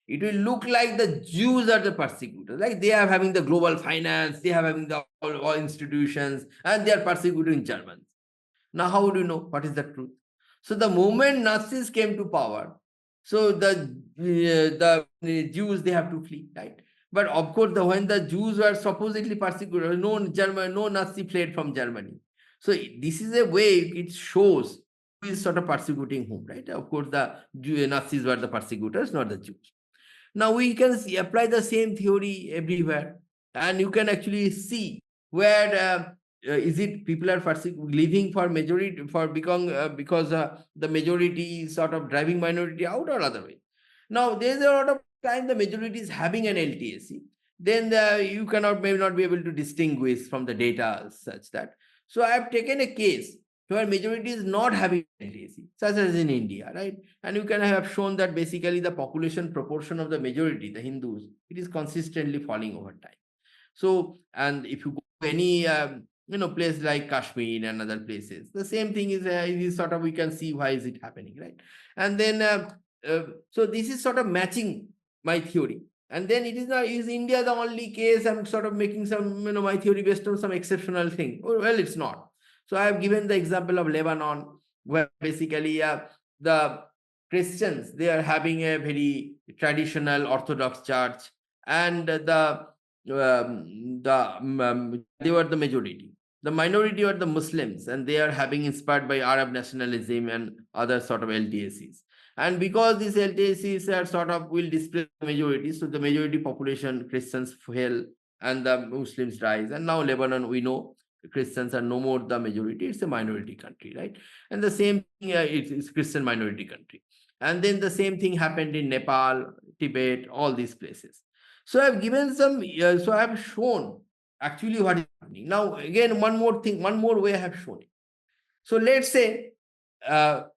it will look like the Jews are the persecutors. Like they are having the global finance, they are having the all institutions, and they are persecuting Germans. Now, how do you know what is the truth? So the moment Nazis came to power, so the Jews, they have to flee, right? But of course, when the Jews were supposedly persecuted, no Nazi fled from Germany. So this is a way it shows who is sort of persecuting whom, right? Of course, the Nazis were the persecutors, not the Jews. Now we can apply the same theory everywhere, and you can actually see where is it people are living for majority for because the majority is sort of driving minority out or other way. Now there's a lot of time the majority is having an LTSE, then you may not be able to distinguish from the data such that. So I have taken a case where majority is not having LTSE, such as in India, right? And you can have shown that basically the population proportion of the majority, the Hindus, it is consistently falling over time. So, and if you go to any place like Kashmir and other places, the same thing is sort of, we can see why is it happening, right? And then so this is sort of matching my theory. And then it is not, is India the only case? I'm sort of making some my theory based on some exceptional thing. Well, it's not. So I have given the example of Lebanon, where basically the Christians, they are having a very traditional Orthodox church, and they were the majority. The minority were the Muslims, and they are having inspired by Arab nationalism and other sort of LTSEs. And because these LTSEs are sort of will displace the majority, so the majority population Christians fell and the Muslims rise. And now Lebanon, we know Christians are no more the majority; it's a minority country, right? And the same thing, it's Christian minority country. And then the same thing happened in Nepal, Tibet, all these places. So I've given some, so I've shown actually what is happening. Now, again, one more thing, one more way I have shown it. So let's say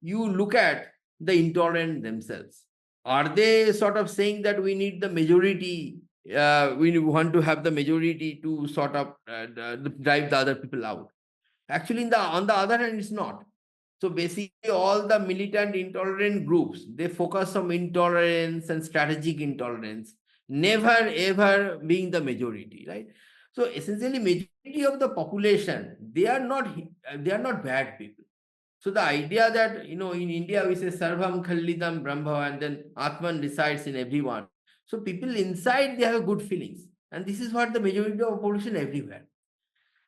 you look at the intolerant themselves. Are they sort of saying that we need the majority? We want to have the majority to sort of drive the other people out. Actually, on the other hand, it's not. So basically, all the militant intolerant groups, they focus on intolerance and strategic intolerance, never ever being the majority, right? So essentially, majority of the population, they are not bad people. So the idea that in India we say Sarvam Khallidam Brahma, and then Atman resides in everyone. So people inside, they have good feelings, and this is what the majority of population everywhere.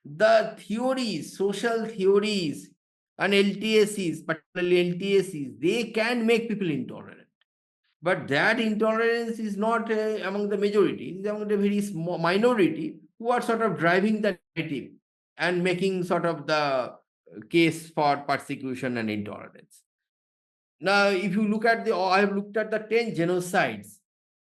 The theories, social theories, and LTSEs, particularly LTSEs, they can make people intolerant. But that intolerance is not among the majority, it is among the very small minority who are sort of driving the narrative and making sort of the case for persecution and intolerance. Now, if you look at I have looked at the 10 genocides,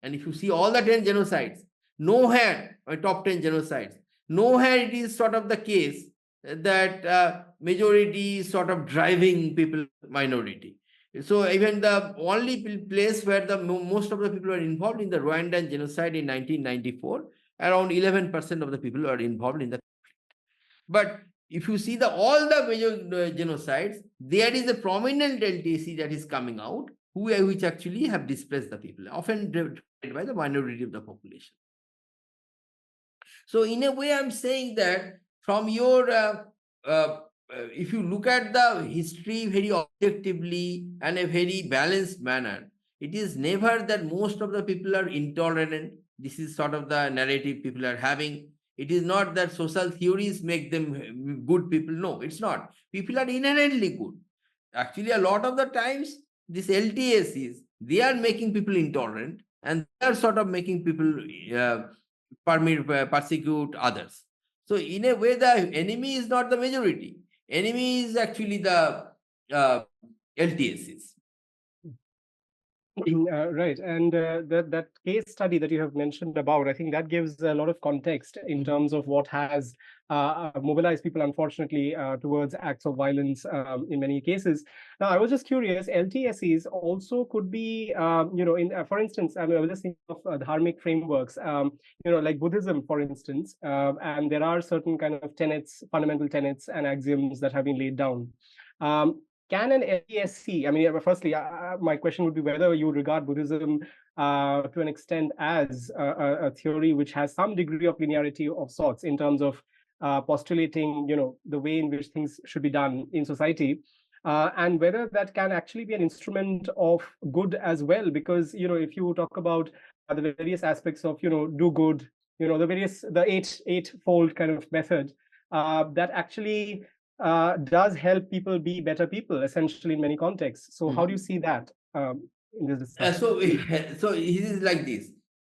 and if you see all the 10 genocides, nowhere, top 10 genocides, nowhere it is sort of the case that majority is sort of driving people, minority. So even the only place where the most of the people are involved in the Rwandan genocide in 1994, around 11% of the people are involved in the. But if you see all the major genocides, there is a prominent LTC that is coming out, which actually have displaced the people, often driven by the minority of the population. So in a way, I'm saying that from your, if you look at the history very objectively and a very balanced manner, it is never that most of the people are intolerant. This is sort of the narrative people are having. It is not that social theories make them good people. No, it's not. People are inherently good. Actually, a lot of the times, these LTSEs, they are making people intolerant, and they are sort of making people persecute others. So in a way, the enemy is not the majority. Enemy is actually the LTSEs.
Right, and that case study that you have mentioned about, I think that gives a lot of context in terms of what has mobilized people, unfortunately, towards acts of violence in many cases. Now, I was just curious, LTSEs also could be, for instance, I mean, I was just thinking of Dharmic frameworks, like Buddhism, for instance, and there are certain kind of tenets, fundamental tenets and axioms that have been laid down. Can an LTSE, I mean, firstly, my question would be whether you regard Buddhism to an extent as a theory which has some degree of linearity of sorts in terms of postulating, the way in which things should be done in society, and whether that can actually be an instrument of good as well. Because, if you talk about the various aspects of, do good, the eightfold kind of method, that actually does help people be better people, essentially, in many contexts. So, how do you see that in this discussion?
So it is like this.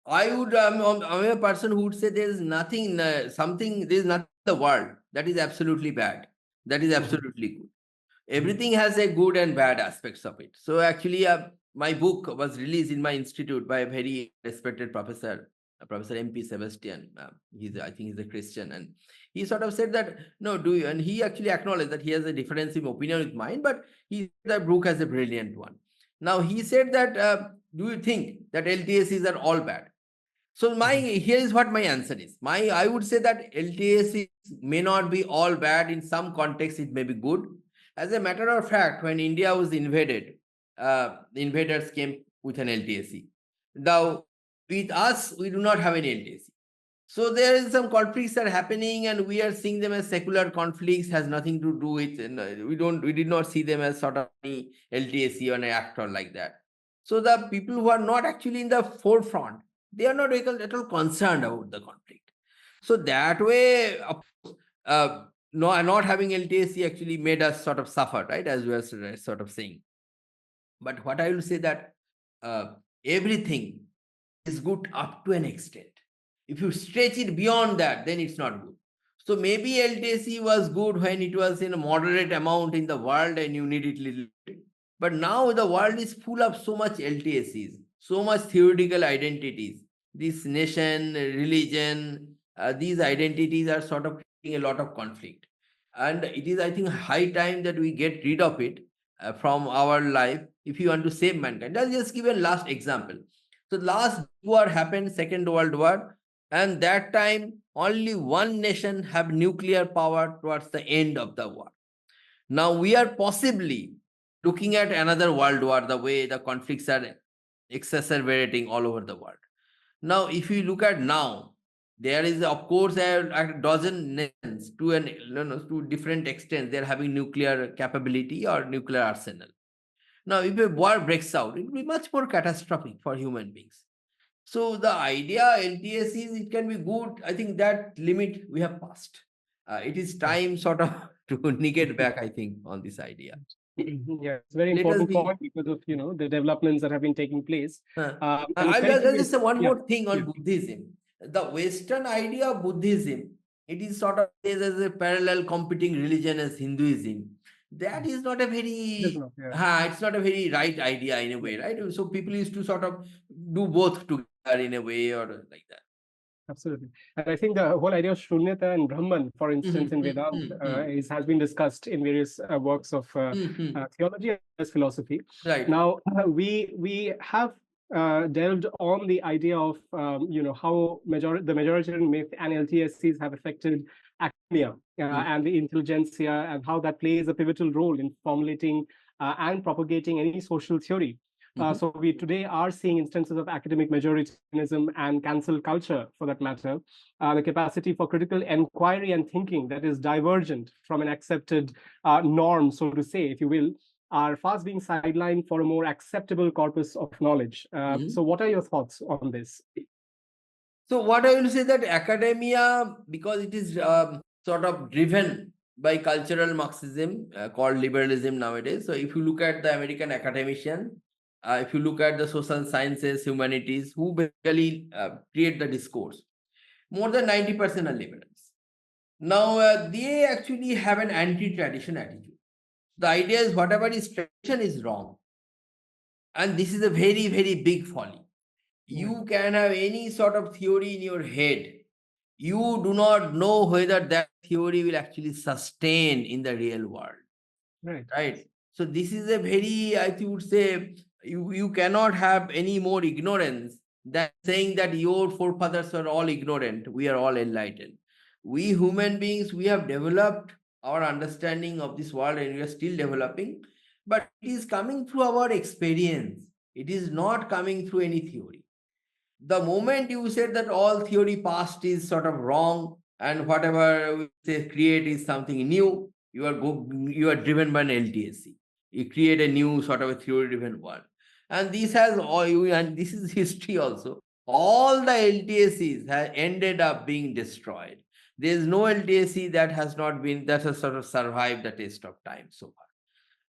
I'm a person who would say there is nothing, there is nothing in the world that is absolutely bad. That is absolutely good. Everything has a good and bad aspects of it. So actually, my book was released in my institute by a very respected professor, Professor MP Sebastian. I think he's a Christian, and he sort of said that no, do you? And he actually acknowledged that he has a difference in opinion with mine, but he that book has a brilliant one. Now he said that do you think that LTSEs are all bad? So here is what my answer is. I would say that LTSEs may not be all bad. In some contexts, it may be good. As a matter of fact, when India was invaded, the invaders came with an LTSE. Now, with us, we do not have any LTSE. So there is some conflicts that are happening, and we are seeing them as secular conflicts. Has nothing to do with, and we did not see them as sort of any LTSE or an actor like that. So the people who are not actually in the forefront, they are not at all concerned about the conflict. So that way, not having LTSE actually made us sort of suffer, right? As we were sort of saying. But what I will say that everything is good up to an extent. If you stretch it beyond that, then it's not good. So maybe LTSE was good when it was in a moderate amount in the world and you need it little bit. But now the world is full of so much LTSEs, so much theoretical identities. This nation, religion, these identities are sort of creating a lot of conflict. And it is, I think, high time that we get rid of it from our life if you want to save mankind. I'll just give a last example. So last war happened, Second World War, and that time only one nation have nuclear power towards the end of the war. Now we are possibly looking at another world war, the way the conflicts are exacerbating all over the world. Now, if you look at now, there is of course a dozen nations to different extents. They're having nuclear capability or nuclear arsenal. Now, if a war breaks out, it will be much more catastrophic for human beings. So the idea LTSEs, it can be good. I think that limit we have passed. It is time sort of to negate back, I think, on this idea.
Yeah, it's a very
Let us
important
be.
point because of the developments that have been taking place. And it's
I'll
very
just say one
yeah,
more thing on
yeah.
Buddhism. The Western idea of Buddhism, it is sort of as a parallel competing religion as Hinduism. That is not a
There's
very,
enough, yeah.
it's not a very right idea in a way, right? So people used to sort of do both together in a way or like that.
Absolutely. And I think the whole idea of Shunyata and Brahman, for instance, in Vedanta, has been discussed in various works of theology as philosophy.
Right.
Now, we have delved on the idea of how the majoritarian myth and LTSCs have affected academia and the intelligentsia, and how that plays a pivotal role in formulating and propagating any social theory. So we today are seeing instances of academic majoritarianism and cancel culture, for that matter, the capacity for critical inquiry and thinking that is divergent from an accepted norm, so to say, if you will, are fast being sidelined for a more acceptable corpus of knowledge. So what are your thoughts on this?
So what I will say that academia, because it is sort of driven by cultural Marxism called liberalism nowadays. So if you look at the American academician, if you look at the social sciences, humanities, who basically create the discourse, more than 90% are liberals. Now they actually have an anti-tradition attitude. The idea is whatever is tradition is wrong. And this is a very, very big folly. You can have any sort of theory in your head. You do not know whether that theory will actually sustain in the real world. Right. So this is a very, I would say, you cannot have any more ignorance than saying that your forefathers are all ignorant, we are all enlightened. We human beings, we have developed our understanding of this world and we are still developing, but it is coming through our experience. It is not coming through any theory. The moment you said that all theory past is sort of wrong and whatever we say create is something new, you are driven by an LTSE. You create a new sort of a theory driven world. And this has all you, and this is history also. All the LTSEs have ended up being destroyed. There is no LTSE that has not been, that has sort of survived the test of time so far.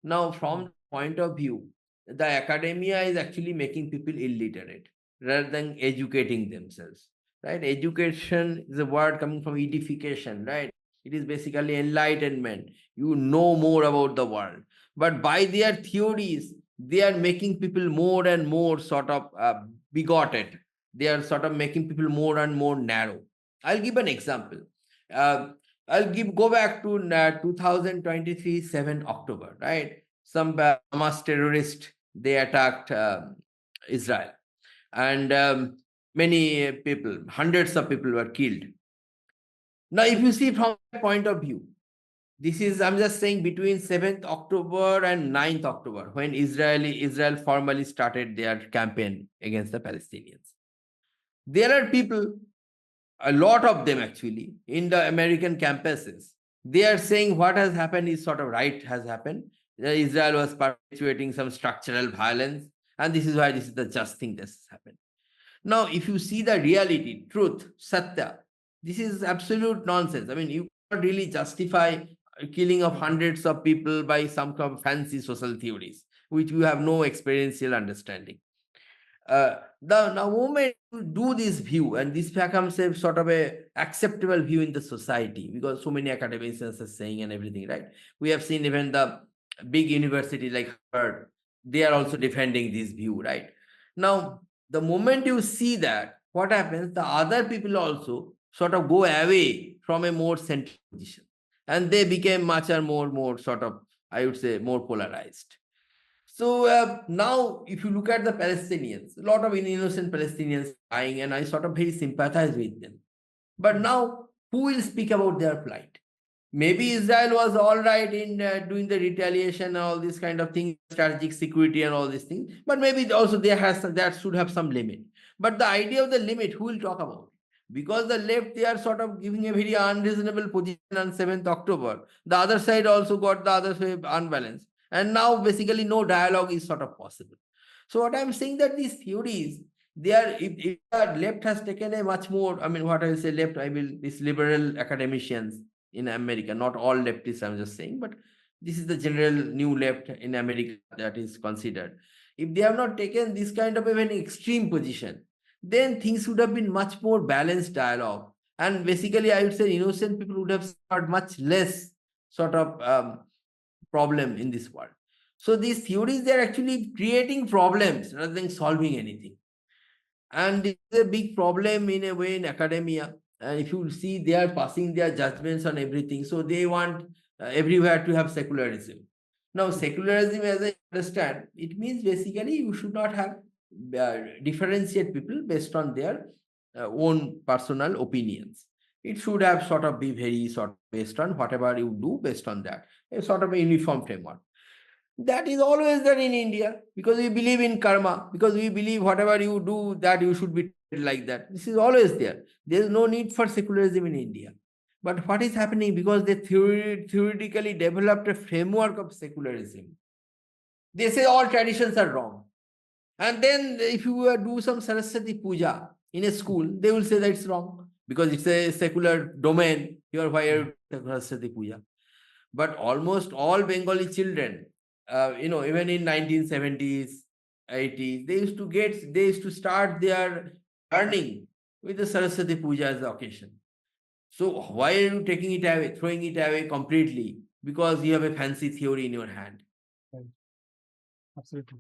Now, from the point of view, the academia is actually making people illiterate rather than educating themselves. Right? Education is a word coming from edification, right? It is basically enlightenment. You know more about the world. But by their theories, they are making people more and more sort of bigoted. They are sort of making people more and more narrow. I'll give an example. Uh, go back to 2023 7 October, right? Some Hamas terrorists, they attacked Israel, and many people, hundreds of people were killed. Now, if you see from that point of view, this is, I'm just saying, between 7th October and 9th October, when Israel formally started their campaign against the Palestinians. There are people, a lot of them actually, in the American campuses. They are saying what has happened is sort of right has happened. Israel was perpetuating some structural violence, and this is why this is the just thing that has happened. Now, if you see the reality, truth, Satya, this is absolute nonsense. I mean, you cannot really justify killing of hundreds of people by some kind of fancy social theories, which you have no experiential understanding. The moment you do this view, and this becomes a sort of a acceptable view in the society, because so many academicians are saying and everything, right? We have seen even the big university like Harvard, they are also defending this view, right? Now, the moment you see that, what happens? The other people also sort of go away from a more central position, and they became much and more sort of, I would say, more polarized. So now, if you look at the Palestinians, a lot of innocent Palestinians dying, and I sort of very sympathize with them. But now, who will speak about their plight? Maybe Israel was all right in doing the retaliation and all this kind of thing, strategic security and all these things. But maybe also that should have some limit. But the idea of the limit, who will talk about? Because the left, they are sort of giving a very unreasonable position on 7th October. The other side also got the other way unbalanced. And now basically no dialogue is sort of possible. So what I'm saying that these theories, they are, if the left has taken a much more, I mean, what I will say left, I will, these liberal academicians in America, not all leftists, I'm just saying, but this is the general new left in America that is considered. If they have not taken this kind of an extreme position, then things would have been much more balanced dialogue. And basically, I would say innocent people would have suffered much less sort of problem in this world. So these theories, they're actually creating problems rather than solving anything. And this is a big problem in a way in academia. And if you see, they are passing their judgments on everything. So they want everywhere to have secularism. Now, secularism, as I understand, it means basically you should not have differentiate people based on their own personal opinions. It should have sort of be very sort of based on whatever you do based on that, a sort of a uniform framework. That is always there in India, because we believe in karma, because we believe whatever you do, that you should be treated like that. This is always there. There is no need for secularism in India. But what is happening? Because they theoretically developed a framework of secularism. They say all traditions are wrong. And then if you do some Saraswati Puja, in a school, they will say that it's wrong because it's a secular domain. You are why are Saraswati Puja. But almost all Bengali children, even in 1970s, 80s, they used to start their learning with the Saraswati Puja as the occasion. So why are you taking it away, throwing it away completely because you have a fancy theory in your hand?
Right. Absolutely.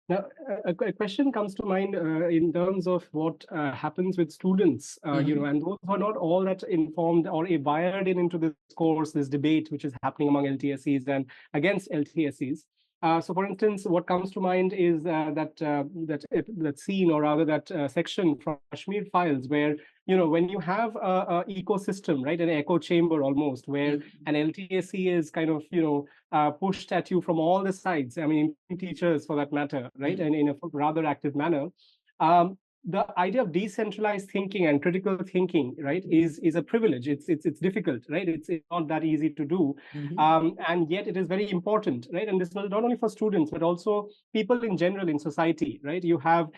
Now, a question comes to mind in terms of what happens with students, and those who are not all that informed or wired into this course, this debate which is happening among LTSEs and against LTSEs. So, for instance, what comes to mind is that scene, or rather that section from Kashmir Files, where when you have a ecosystem, right, an echo chamber almost, where an LTSE is kind of pushed at you from all the sides. I mean, teachers for that matter, right, and in a rather active manner. The idea of decentralized thinking and critical thinking, right, is a privilege. It's difficult, right? It's not that easy to do, and yet it is very important, right? And this is not only for students but also people in general in society, right? You have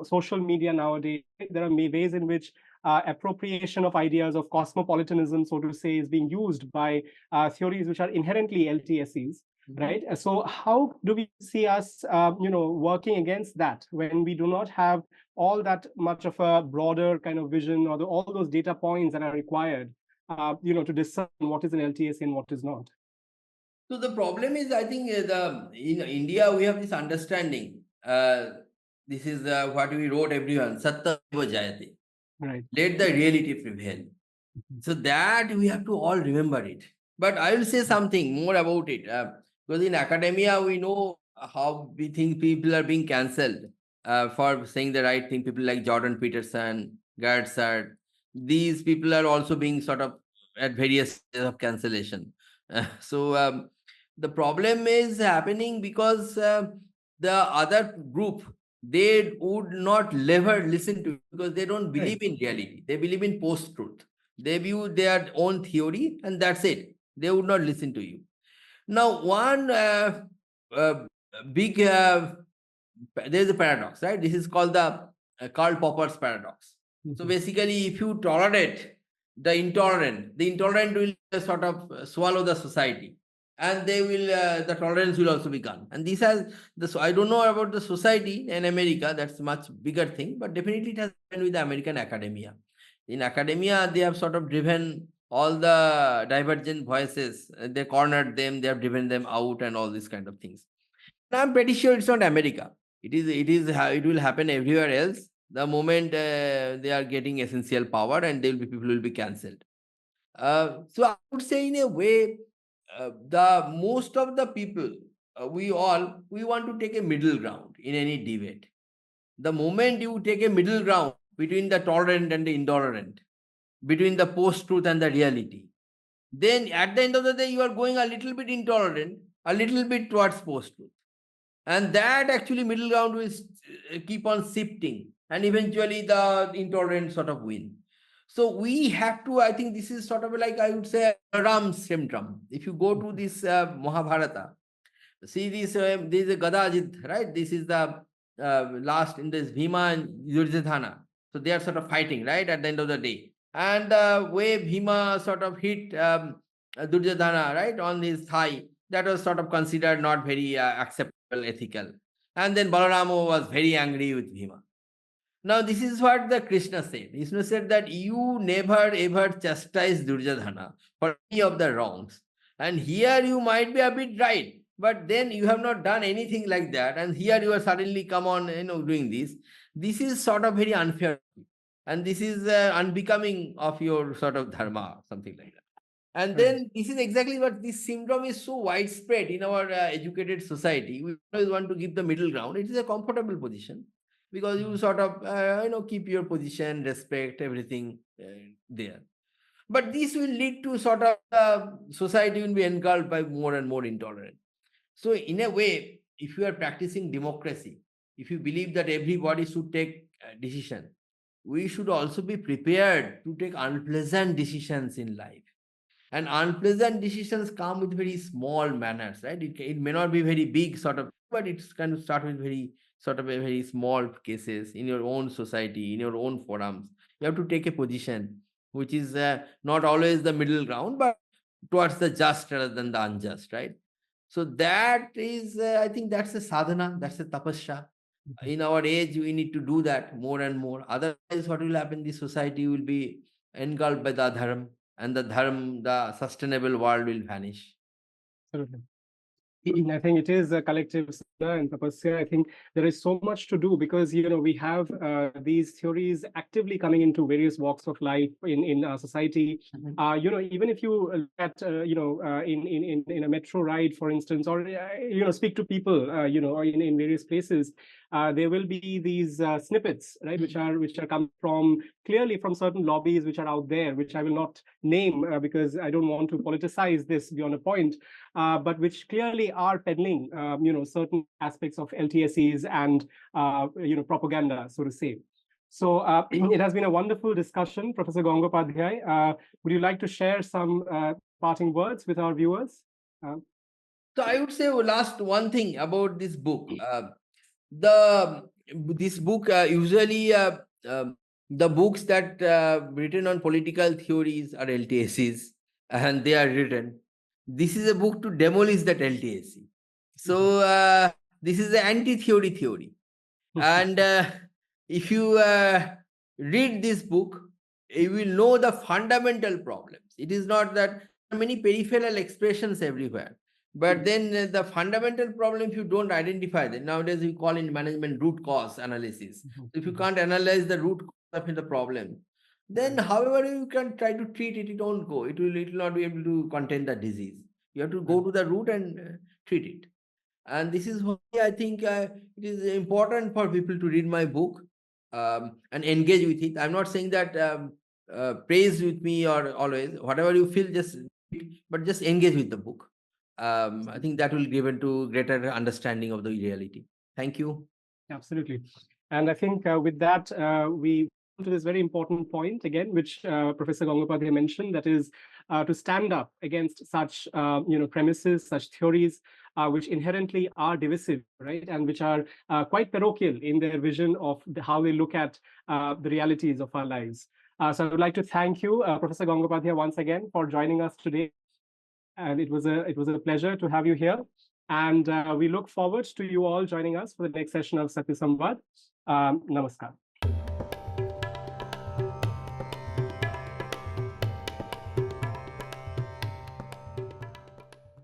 social media nowadays. There are ways in which appropriation of ideas of cosmopolitanism, so to say, is being used by theories which are inherently LTSEs, right? So how do we see us, working against that when we do not have all that much of a broader kind of vision, or all those data points that are required, to discern what is an LTSE and what is not?
So the problem is, I think in India we have this understanding. This is what we wrote everyone. Satya Samvad.
Right.
Let the reality prevail. So that we have to all remember it. But I will say something more about it. Because in academia, we know how we think people are being cancelled for saying the right thing. People like Jordan Peterson, Garrett Sard, these people are also being sort of at various stages of cancellation. So the problem is happening because the other group, they would not never listen to it because they don't believe
Right.
in reality. They believe in post-truth. They view their own theory and that's it. They would not listen to you. Now, one uh, big, there is a paradox, right? This is called the Karl Popper's paradox. So basically, if you tolerate the intolerant will sort of swallow the society, and they will the tolerance will also be gone. And this has this. I don't know about the society in America. That's a much bigger thing, but definitely it has happened with the American academia. In academia, they have sort of driven all the divergent voices. They cornered them. They have driven them out, and all these kind of things. I'm pretty sure it's not America. It will happen everywhere else. The moment they are getting essential power, and people will be cancelled. So I would say, in a way, the most of the people, we want to take a middle ground in any debate. The moment you take a middle ground between the tolerant and the intolerant, between the post-truth and the reality, then at the end of the day, you are going a little bit intolerant, a little bit towards post-truth. And that actually middle ground will keep on shifting, and eventually the intolerant sort of win. So we have to, I think this is sort of like, I would say, Ram syndrome. If you go to this Mahabharata, see this, this is a Gadajit, right? This is the last in this Bhima and Duryodhana. So they are sort of fighting, right, at the end of the day. And the way Bhima sort of hit Duryodhana, right, on his thigh, that was sort of considered not very acceptable, ethical. And then Balarama was very angry with Bhima. Now, this is what the Krishna said. Krishna said that you never ever chastise Duryodhana for any of the wrongs. And here you might be a bit right, but then you have not done anything like that. And here you are suddenly come on, doing this. This is sort of very unfair. And this is unbecoming of your sort of dharma, something like that. And then this is exactly what this syndrome is so widespread in our educated society. We always want to give the middle ground. It is a comfortable position because you sort of keep your position, respect everything there. But this will lead to sort of society will be engulfed by more and more intolerance. So in a way, if you are practicing democracy, if you believe that everybody should take decision, we should also be prepared to take unpleasant decisions in life. And unpleasant decisions come with very small manners, right? It may not be very big sort of, but it's kind of start with very sort of a very small cases in your own society, in your own forums. You have to take a position which is not always the middle ground, but towards the just rather than the unjust, right? So that is, I think that's a sadhana, that's a tapasya. In our age, we need to do that more and more. Otherwise, what will happen? The society will be engulfed by the dharma, and the dharma, the sustainable world will vanish.
Absolutely. I think it is a collective sadhana and tapasya. I think there is so much to do because we have these theories actively coming into various walks of life in our society. Even if you look at in a metro ride, for instance, or speak to people or in various places, there will be these snippets, right, which are come from clearly from certain lobbies which are out there, which I will not name because I don't want to politicize this beyond a point. But which clearly are peddling, certain aspects of LTSEs and, propaganda, so to say. So it has been a wonderful discussion, Professor Gangopadhyay. Would you like to share some parting words with our viewers?
So I would say last one thing about this book. The this book usually the books that written on political theories are LTSEs, and they are written. This is a book to demolish that LTSE. So this is the anti-theory theory. And if you read this book, you will know the fundamental problems. It is not that there are many peripheral expressions everywhere. But then the fundamental problem, if you don't identify them, nowadays we call in management root cause analysis. If you can't analyze the root cause of the problem, then however you can try to treat it, it won't go. It will not be able to contain the disease. You have to go to the root and treat it. And this is why I think it is important for people to read my book and engage with it. I'm not saying that praise with me or always, whatever you feel, just but just engage with the book. I think that will give into greater understanding of the reality. Thank you.
Absolutely. And I think with that, we come to this very important point again, which Professor Gangopadhyay mentioned, that is to stand up against such premises, such theories, which inherently are divisive, right, and which are quite parochial in their vision of how they look at the realities of our lives. So I would like to thank you, Professor Gangopadhyay, once again for joining us today. And it was a pleasure to have you here. And we look forward to you all joining us for the next session of Satya Samvad. Namaskar.